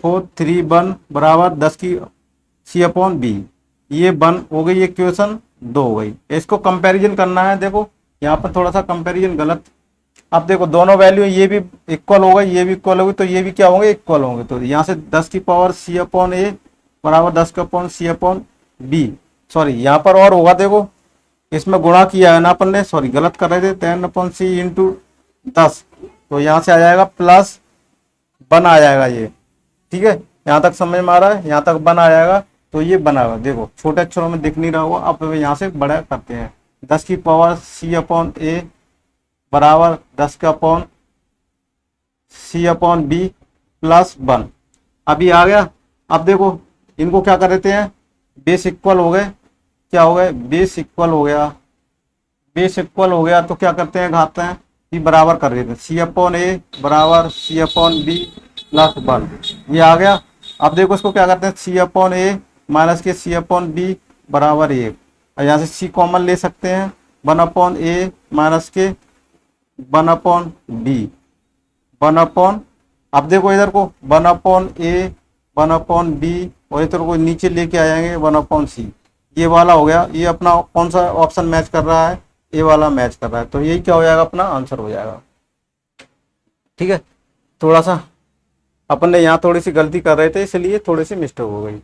431 बराबर 10 की सी अपॉन बी। ये 1 हो गई, ये क्वेश्चन 2 हो गई। इसको कंपैरिजन करना है। देखो यहाँ पर थोड़ा सा कंपैरिजन गलत। अब देखो दोनों वैल्यू ये भी इक्वल हो गई, ये भी इक्वल होगी, तो ये भी क्या होंगे, इक्वल होंगे। तो यहाँ से 10 की पावर सी अपॉन ए बराबर 10 का अपॉन सी अपॉन बी। सॉरी यहाँ पर और होगा, देखो इसमें गुणा किया है ना अपन ने, सॉरी गलत कर रहे थे, 10/c इंटू 10। तो यहाँ से आ जाएगा प्लस 1 आ जाएगा ये, ठीक है। यहाँ तक समझ में आ रहा है, यहाँ तक 1 आ जाएगा। तो ये बना हुआ, देखो छोटे अक्षरों में दिख नहीं रहा होगा। अब यहाँ से बड़ा करते हैं, 10 की पावर सी अपॉन ए बराबर 10 का अपॉन सी अपॉन बी प्लस 1। अभी आ गया। अब देखो इनको क्या कर देते हैं, बेस इक्वल हो गए, क्या हो गए, बेस इक्वल हो गया। बेस इक्वल हो गया तो क्या करते हैं, घाते हैं, ये बराबर कर देते हैं, सी अपॉन ए बराबर सी अपॉन बी प्लस 1। ये आ गया। अब देखो इसको क्या करते हैं, सी अपॉन ए माइनस के सी अपॉन बी बराबर 1। और यहाँ से सी कॉमन ले सकते हैं, 1 अपॉन ए माइनस के 1 अपॉन बी, 1 अपॉन अब देखो इधर को 1/a 1/b और इधर को नीचे लेके आ जाएंगे 1/c। ये वाला हो गया, ये अपना कौन सा ऑप्शन मैच कर रहा है, ये वाला मैच कर रहा है, तो यही क्या हो जाएगा, अपना आंसर हो जाएगा। ठीक है, थोड़ा सा अपन ने यहाँ थोड़ी सी गलती कर रहे थे, इसलिए थोड़ी सी मिस्टेक हो गई।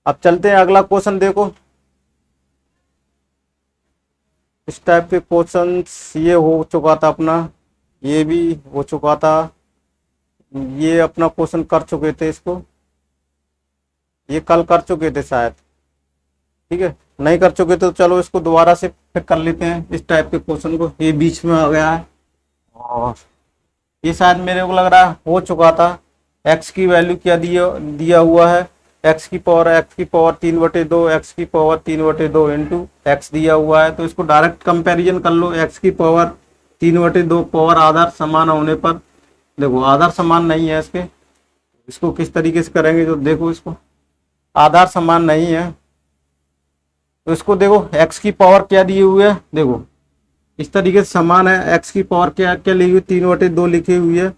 अब चलते हैं अगला क्वेश्चन। देखो इस टाइप के क्वेश्चंस ये हो चुका था अपना, ये भी हो चुका था, ये अपना क्वेश्चन कर चुके थे, इसको ये कल कर चुके थे शायद। ठीक है, नहीं कर चुके तो चलो इसको दोबारा से फिर कर लेते हैं इस टाइप के क्वेश्चन को। ये बीच में आ गया है और ये शायद मेरे को लग रहा है हो चुका था। एक्स की वैल्यू क्या दिया हुआ है, एक्स की पावर 3/2, एक्स की पावर 3/2 इंटू एक्स दिया हुआ है। तो इसको डायरेक्ट कंपैरिजन कर लो, एक्स की पावर 3/2 पावर आधार समान होने पर, देखो आधार समान नहीं है इसके, इसको किस तरीके से करेंगे, जो देखो इसको आधार समान नहीं है, तो इसको देखो एक्स की पावर क्या दी हुई है, देखो इस तरीके से समान है। एक्स की पावर क्या क्या लिखी हुई, 3/2 लिखी हुई है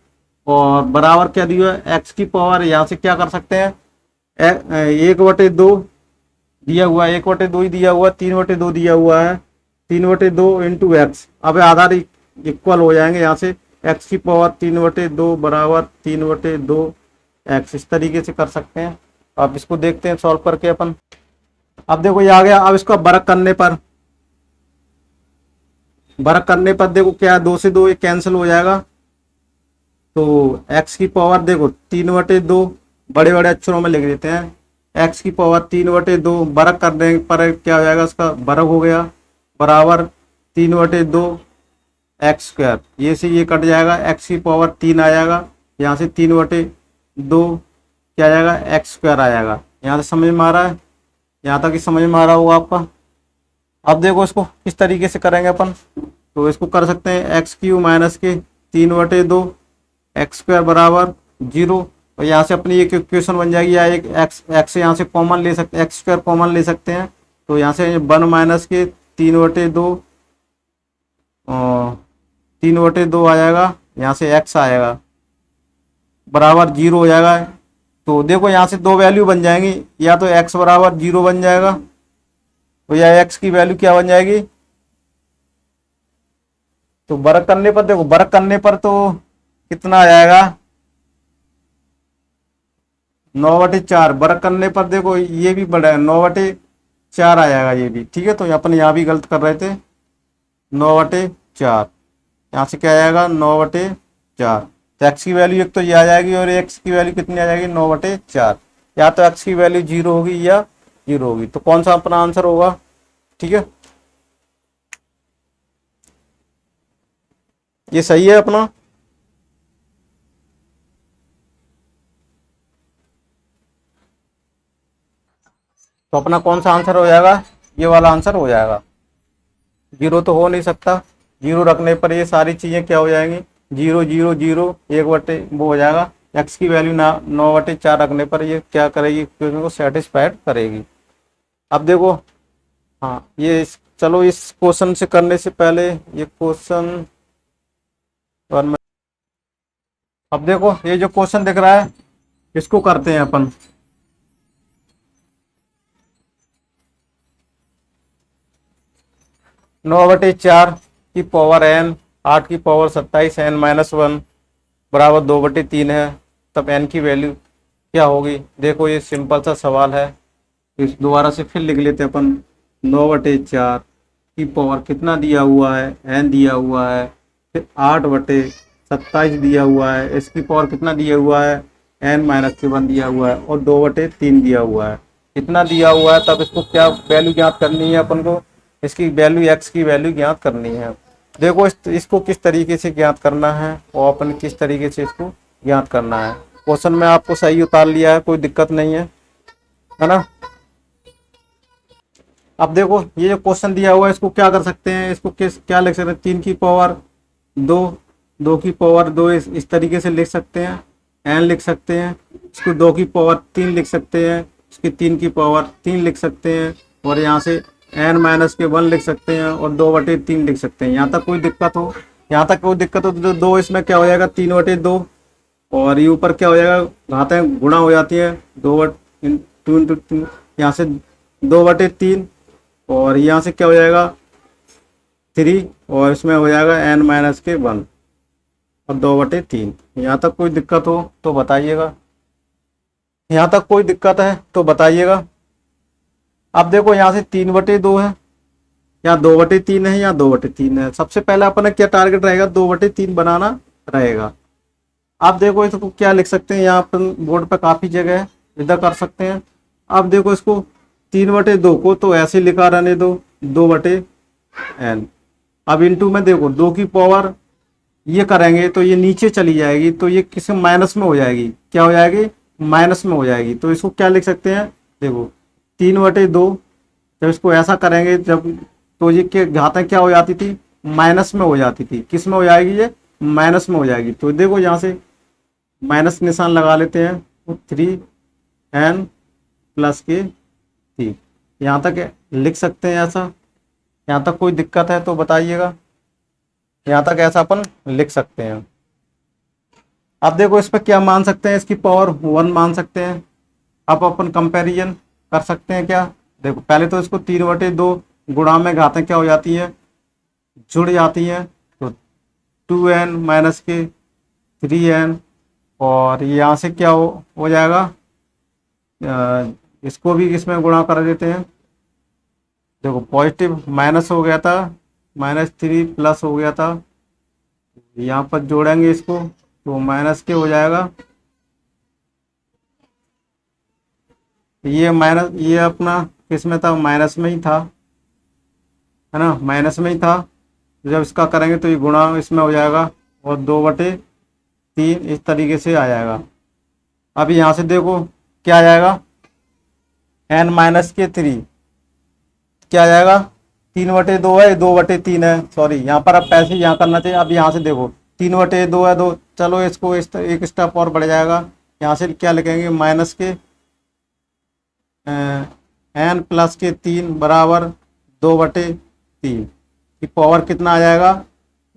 और बराबर क्या दी हुई है, एक्स की पावर यहाँ से क्या कर सकते हैं, 1/2 दिया हुआ है, 1/2 ही दिया हुआ है, 3/2 दिया हुआ है, 3/2 इंटू एक्स। अब आधार इक्वल हो जाएंगे यहाँ से, एक्स की पावर 3/2 बराबर 3/2 एक्स, इस तरीके से कर सकते हैं। अब इसको देखते हैं सॉल्व करके अपन। अब देखो ये आ गया। अब इसको वर्क करने पर देखो क्या है, 2 से 2 ये कैंसिल हो जाएगा, तो एक्स की पावर देखो 3/2 बड़े बड़े अक्षरों में लिख देते हैं, एक्स की पावर 3/2 वर्ग करने पर क्या हो जाएगा, उसका वर्ग हो गया बराबर 3/2 एक्स स्क्वायर। ये से ये कट जाएगा, एक्स की पावर 3 आ जाएगा, यहाँ से 3/2 क्या आ जाएगा, एक्स स्क्वायर आ जाएगा। यहाँ से समझ में आ रहा है, यहाँ तक ही समझ में आ रहा होगा आपका। अब देखो इसको किस तरीके से करेंगे अपन, तो इसको कर सकते हैं एक्स क्यू माइनस के 3/2 एक्स स्क्वायर बराबर 0, और यहाँ से अपनी एक इक्वेशन बन जाएगी, या एक एक्स यहाँ से कॉमन ले सकते हैं, एक्स स्क्वायर कॉमन ले सकते हैं, तो यहाँ से 1 माइनस के 3/2 आ जाएगा, यहाँ से एक्स आएगा बराबर 0 हो जाएगा। तो देखो यहाँ से दो वैल्यू बन जाएंगी, या तो एक्स बराबर 0 बन जाएगा, तो या एक्स की वैल्यू क्या बन जाएगी, तो वर्ग करने पर देखो, वर्ग करने पर तो कितना आ जाएगा, 9/4, वर्ग करने पर देखो ये भी बड़ा है, 9/4 आ जाएगा ये भी। ठीक है, तो अपन यहाँ भी गलत कर रहे थे, 9/4 यहाँ से क्या आ जाएगा, 9/4। तो एक्स की वैल्यू एक तो ये आ जाएगी, और एक्स की वैल्यू कितनी आ जाएगी, 9/4। या तो एक्स की वैल्यू 0 होगी या 0 होगी, तो कौन सा अपना आंसर होगा। ठीक है, ये सही है अपना। तो अपना कौन सा आंसर हो जाएगा, ये वाला आंसर हो जाएगा। 0 तो हो नहीं सकता, 0 रखने पर ये सारी चीजें क्या हो जाएंगी, 0 0 0 1 बटे वो हो जाएगा। एक्स की वैल्यू 9/4 रखने पर ये क्या करेगी, इक्वेशन को सेटिस्फाइड करेगी। अब देखो, हाँ ये चलो इस क्वेश्चन से करने से पहले ये क्वेश्चन में, अब देखो ये जो क्वेश्चन दिख रहा है इसको करते हैं अपन। नौ बटे चार की पावर n, 8 की पावर 27 n-1 बराबर 2/3 है, तब n की वैल्यू क्या होगी। देखो ये सिंपल सा सवाल है, इस दोबारा से फिर लिख लेते हैं अपन। 9/4 की पावर कितना दिया हुआ है, n दिया हुआ है, फिर 8/27 दिया हुआ है, इसकी पावर कितना दिया हुआ है, n-1 दिया हुआ है, और 2/3 दिया हुआ है, इतना दिया हुआ है। तब इसको क्या वैल्यू ज्ञात करनी है अपन को, इसकी वैल्यू एक्स की वैल्यू ज्ञात करनी है। देखो इसको किस तरीके से ज्ञात करना है और अपन किस तरीके से इसको ज्ञात करना है। क्वेश्चन में आपको सही उतार लिया है, कोई दिक्कत नहीं है ना। अब देखो ये जो क्वेश्चन दिया हुआ है इसको क्या कर सकते हैं, इसको क्या लिख सकते हैं, 3 की पावर 2, 2 की पावर 2 इस तरीके से लिख सकते हैं, n लिख सकते हैं, इसको 2 की पावर 3 लिख सकते हैं, इसकी 3 की पावर 3 लिख सकते हैं, और यहाँ से n-1 लिख सकते हैं, और 2/3 लिख सकते हैं। यहाँ तक कोई दिक्कत हो, यहाँ तक कोई दिक्कत हो तो 2 इसमें क्या हो जाएगा, 3/2 और ये ऊपर क्या हो जाएगा, घातें गुणा हो जाती है, 2/2 यहाँ से 2/3, और यहाँ से क्या हो जाएगा 3, और इसमें हो जाएगा n-1 और 2/3। यहाँ तक कोई दिक्कत हो तो बताइएगा, यहाँ तक कोई दिक्कत है तो बताइएगा। अब देखो यहाँ से 3/2 है, यहाँ 2/3 है, यहाँ 2/3 है। सबसे पहले अपना क्या टारगेट रहेगा, 2/3 बनाना रहेगा। आप देखो इसको क्या लिख सकते हैं, यहाँ अपन बोर्ड पे काफी जगह है, इधर कर सकते हैं। अब देखो इसको 3/2 को तो ऐसे लिखा रहने दो, 2/n। अब इंटू में देखो 2 की पावर ये करेंगे तो ये नीचे चली जाएगी, तो ये किसी माइनस में हो जाएगी, क्या हो जाएगी, माइनस में हो जाएगी। तो इसको क्या लिख सकते हैं, देखो 3/2, जब इसको ऐसा करेंगे जब, तो ये के घातें क्या हो जाती थी, माइनस में हो जाती थी। किस में हो जाएगी, ये माइनस में हो जाएगी। तो देखो यहाँ से माइनस निशान लगा लेते हैं, तो 3n+3 यहाँ तक लिख सकते हैं ऐसा। यहाँ तक कोई दिक्कत है तो बताइएगा, यहाँ तक ऐसा अपन लिख सकते हैं। अब देखो इस पर क्या मान सकते हैं, इसकी पावर 1 मान सकते हैं। अब अपन कंपैरिजन कर सकते हैं क्या, देखो पहले तो इसको 3/2 गुणा में घातें क्या हो जाती है, जुड़ जाती हैं, तो 2n-3n, और यहाँ से क्या हो जाएगा, इसको भी इसमें गुणा कर देते हैं। देखो पॉजिटिव माइनस हो गया था, -3 प्लस हो गया था, यहाँ पर जोड़ेंगे इसको तो माइनस के हो जाएगा। ये माइनस, ये अपना किस में था, माइनस में ही था, है ना, माइनस में ही था। जब इसका करेंगे तो ये गुणा इसमें हो जाएगा, और 2/3 इस तरीके से आ जाएगा। अब यहाँ से देखो क्या आ जाएगा, n-3 क्या आ जाएगा, 3/2 है, 2/3 है, सॉरी यहाँ पर अब पैसे यहाँ करना चाहिए। अब यहाँ से देखो 3/2 है, 2, चलो इसको एक स्टेप और बढ़ जाएगा। यहाँ से क्या लिखेंगे, माइनस के n+3 बराबर 2/3 की पावर कितना आ जाएगा,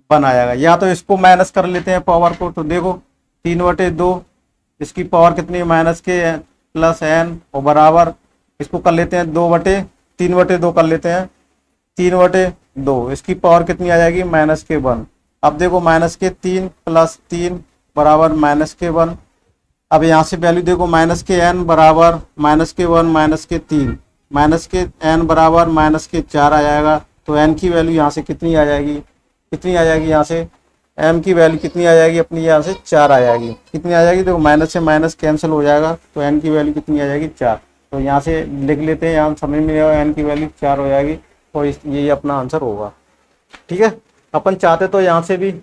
1 आ जाएगा। या तो इसको माइनस कर लेते हैं पावर को, तो देखो 3/2 इसकी पावर कितनी है, माइनस के +n, और बराबर इसको कर लेते हैं 3/2 कर लेते हैं, 3/2 इसकी पावर कितनी आ जाएगी, -1। अब देखो -3 + 3 बराबर -1। अब यहाँ से वैल्यू देखो, -n बराबर -1 -3 -n बराबर -4 आ जाएगा। तो n की वैल्यू यहाँ से कितनी आ जाएगी, कितनी आ जाएगी, यहाँ से m की वैल्यू कितनी आ जाएगी अपनी, यहाँ से 4 आ जाएगी। कितनी आ जाएगी, देखो माइनस से माइनस कैंसिल हो जाएगा, तो n की वैल्यू कितनी आ जाएगी, 4। तो यहाँ से लिख लेते हैं, यहाँ समझ में आएगा, n की वैल्यू 4 हो जाएगी, और यही अपना आंसर होगा। ठीक है, अपन चाहते तो यहाँ से भी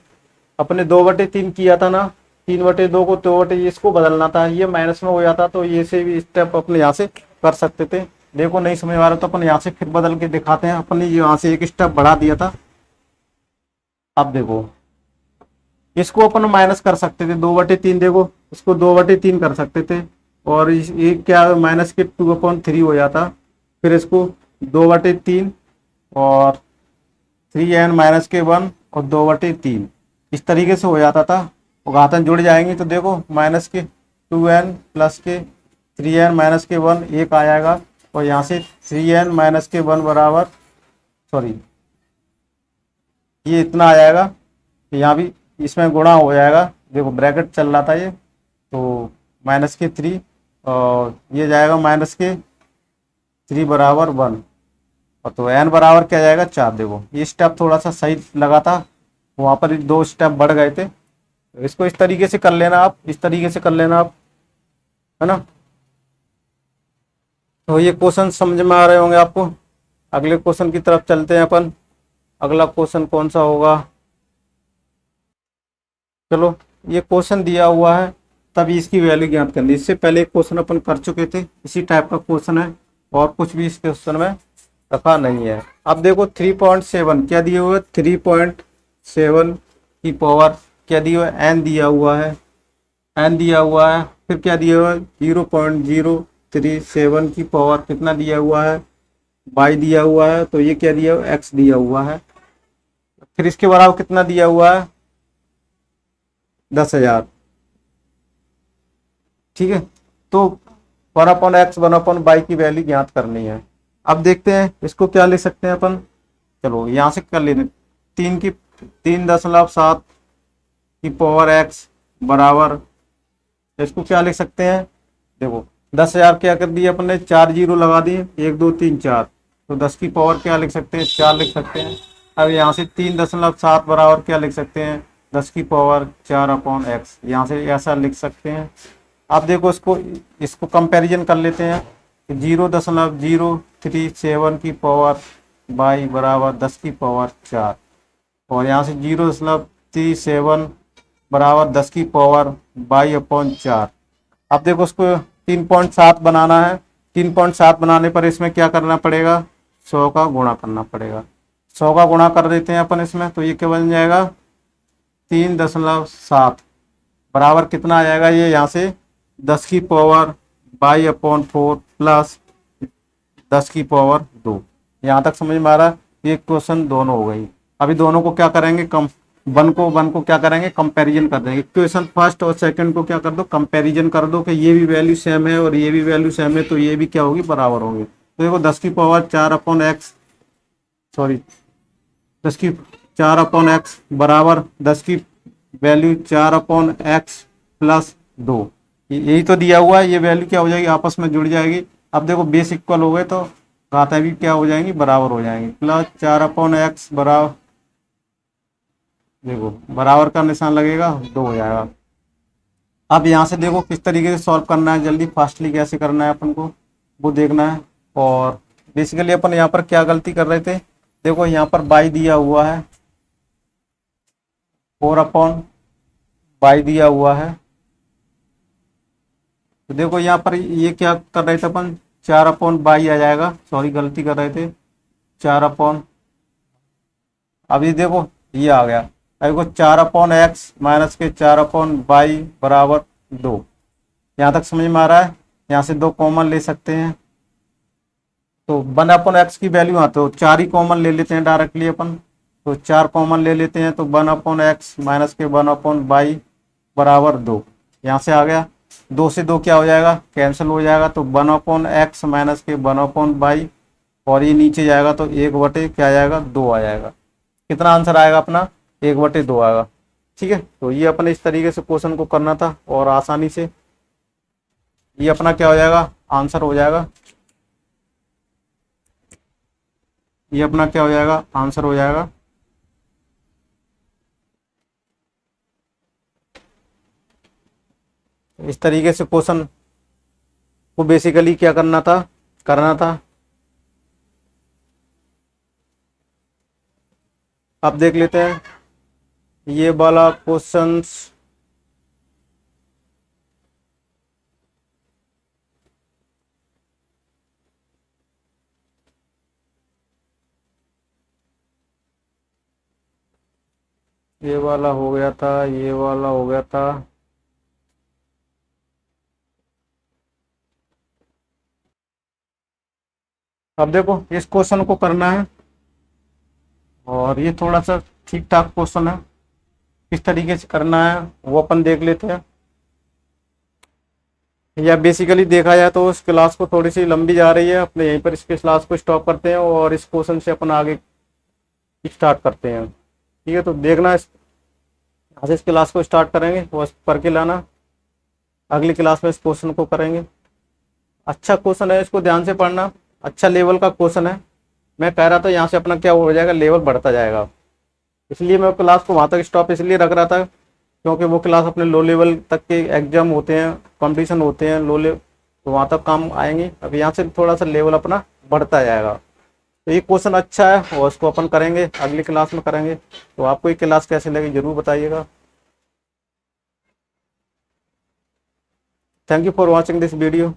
अपने 2/3 किया था ना, 3/2 को 2/, इसको बदलना था, ये माइनस में हो जाता, तो ये से भी स्टेप अपने यहाँ से कर सकते थे। देखो नहीं समझ आ रहा तो अपन यहाँ से फिर बदल के दिखाते हैं। अपन ने यहाँ से एक स्टेप बढ़ा दिया था। अब देखो इसको अपन माइनस कर सकते थे, 2/3, देखो इसको 2/3 कर सकते थे, और ये क्या माइनस के 2/3 हो जाता। फिर इसको 2/3 और 3n-1 और 2/3 इस तरीके से हो जाता था, और घातन जुड़ जाएंगी। तो देखो -2n + के 3n-1 1 आ जाएगा, और यहाँ से 3n-1 बराबर, सॉरी ये इतना आ जाएगा। यहाँ भी इसमें गुणा हो जाएगा, देखो ब्रैकेट चल रहा था ये, तो -3 और ये जाएगा -3 बराबर 1, और तो n बराबर क्या जाएगा, 4। देखो ये स्टेप थोड़ा सा सही लगा था, वहाँ पर 2 स्टेप बढ़ गए थे। तो इसको इस तरीके से कर लेना आप, इस तरीके से कर लेना आप, है ना। तो ये क्वेश्चन समझ में आ रहे होंगे आपको। अगले क्वेश्चन की तरफ चलते हैं अपन। अगला क्वेश्चन कौन सा होगा, चलो ये क्वेश्चन दिया हुआ है, तभी इसकी वैल्यू ज्ञात करनी। इससे पहले एक क्वेश्चन अपन कर चुके थे, इसी टाइप का क्वेश्चन है, और कुछ भी इस क्वेश्चन में रखा नहीं है। अब देखो 3.7 क्या दिया हुआ है, 3.7 की पावर क्या दिया हुआ है, n दिया हुआ है, n दिया हुआ है। फिर क्या दिया हुआ है, 0.037 की पावर कितना दिया हुआ है, y दिया हुआ है। तो ये क्या दिया हुआ है, x दिया हुआ है। फिर इसके बराबर कितना दिया हुआ है, 10,000। ठीक है। तो 1/x 1/y की वैल्यू ज्ञात करनी है। अब देखते हैं इसको क्या लिख सकते हैं अपन। चलो यहाँ से कर लेते हैं। 3.7 की पावर x बराबर, इसको क्या लिख सकते हैं। देखो 10,000 क्या कर दिए अपन ने, 4 जीरो लगा दिए, 1 2 3 4, तो 10 की पावर क्या लिख सकते हैं, 4 लिख सकते हैं। अब यहाँ से 3.7 बराबर क्या लिख सकते हैं, 10 की पावर 4/x, यहाँ से ऐसा लिख सकते हैं। अब देखो इसको इसको कंपैरिजन कर लेते हैं। 0.037 की पावर y बराबर 10 की पावर 4, और यहाँ से 0.37 बराबर 10 की पावर y/4। अब देखो उसको 3.7 बनाना है। 3.7 बनाने पर इसमें क्या करना पड़ेगा, 100 का गुणा करना पड़ेगा। 100 का गुणा कर देते हैं अपन इसमें, तो ये क्या बन जाएगा, 3.7 बराबर कितना आ जाएगा, ये यहाँ से 10 की पावर y/4 प्लस 10 की पावर 2। यहाँ तक समझ में आ रहा है। ये क्वेश्चन दोनों हो गई। अभी दोनों को क्या करेंगे, कम वन को क्या करेंगे, कंपैरिजन कर देंगे। क्वेश्चन फर्स्ट और सेकंड को क्या कर दो, कंपैरिजन कर दो कि ये भी वैल्यू सेम है और ये भी वैल्यू सेम है, तो ये भी क्या होगी, बराबर होगी। तो देखो 10 की पावर 4/x, सॉरी 10 की 4/x बराबर 10 की वैल्यू 4/x प्लस 2, यही तो दिया हुआ है। ये वैल्यू क्या हो जाएगी, आपस में जुड़ जाएगी। अब देखो बेस इक्वल हो गए तो घातें भी क्या हो जाएंगी, बराबर हो जाएंगी। प्लस 4/x बराबर, देखो बराबर का निशान लगेगा, 2 हो जाएगा। अब यहाँ से देखो किस तरीके से सॉल्व करना है, जल्दी फास्टली कैसे करना है अपन को वो देखना है। और बेसिकली अपन यहाँ पर क्या गलती कर रहे थे, देखो यहाँ पर बाई दिया हुआ है, 4/y दिया हुआ है। तो देखो यहाँ पर ये क्या कर रहे थे अपन, 4/y आ जाएगा, सॉरी गलती कर रहे थे, 4/, अब ये देखो ये आ गया। देखो 4/x माइनस के 4/y बराबर 2। यहाँ तक समझ में आ रहा है। यहाँ से 2 कॉमन ले सकते हैं, तो 1/x की वैल्यू आते तो 4 ही कॉमन ले लेते हैं डायरेक्टली अपन। तो 4 कॉमन ले लेते हैं, तो 1/x माइनस के 1/y बराबर 2। यहाँ से आ गया, 2 से 2 क्या हो जाएगा, कैंसिल हो जाएगा। तो 1/x माइनस के 1/y, और ये नीचे जाएगा तो 1/, क्या आ जाएगा, 2 आ जाएगा। कितना आंसर आएगा अपना, 1/2 आएगा। ठीक है। तो ये अपने इस तरीके से क्वेश्चन को करना था, और आसानी से ये अपना क्या हो जाएगा, आंसर हो जाएगा। ये अपना क्या हो जाएगा, आंसर हो जाएगा। इस तरीके से क्वेश्चन को बेसिकली क्या करना था। अब देख लेते हैं ये वाला क्वेश्चंस। ये वाला हो गया था, ये वाला हो गया था। अब देखो इस क्वेश्चन को करना है, और ये थोड़ा सा ठीक ठाक क्वेश्चन है। किस तरीके से करना है वो अपन देख लेते हैं। या बेसिकली देखा जाए तो इस क्लास को थोड़ी सी लंबी जा रही है, अपने यहीं पर इसके क्लास को स्टॉप करते हैं और इस क्वेश्चन से अपन आगे स्टार्ट करते हैं। ठीक है। तो देखना, यहाँ से इस क्लास को स्टार्ट करेंगे, वो करके लाना, अगली क्लास में इस क्वेश्चन को करेंगे। अच्छा क्वेश्चन है, इसको ध्यान से पढ़ना, अच्छा लेवल का क्वेश्चन है। मैं कह रहा था यहाँ से अपना क्या हो जाएगा, लेवल बढ़ता जाएगा। इसलिए मैं क्लास को वहाँ तक स्टॉप इसलिए रख रहा था, क्योंकि वो क्लास अपने लो लेवल तक के एग्जाम होते हैं, कंपटीशन होते हैं लो लेवल, तो वहाँ तक काम आएंगे। अब यहाँ से थोड़ा सा लेवल अपना बढ़ता जाएगा। तो ये क्वेश्चन अच्छा है, और उसको अपन करेंगे, अगली क्लास में करेंगे। तो आपको ये क्लास कैसे लगी जरूर बताइएगा। Thank you for watching this video.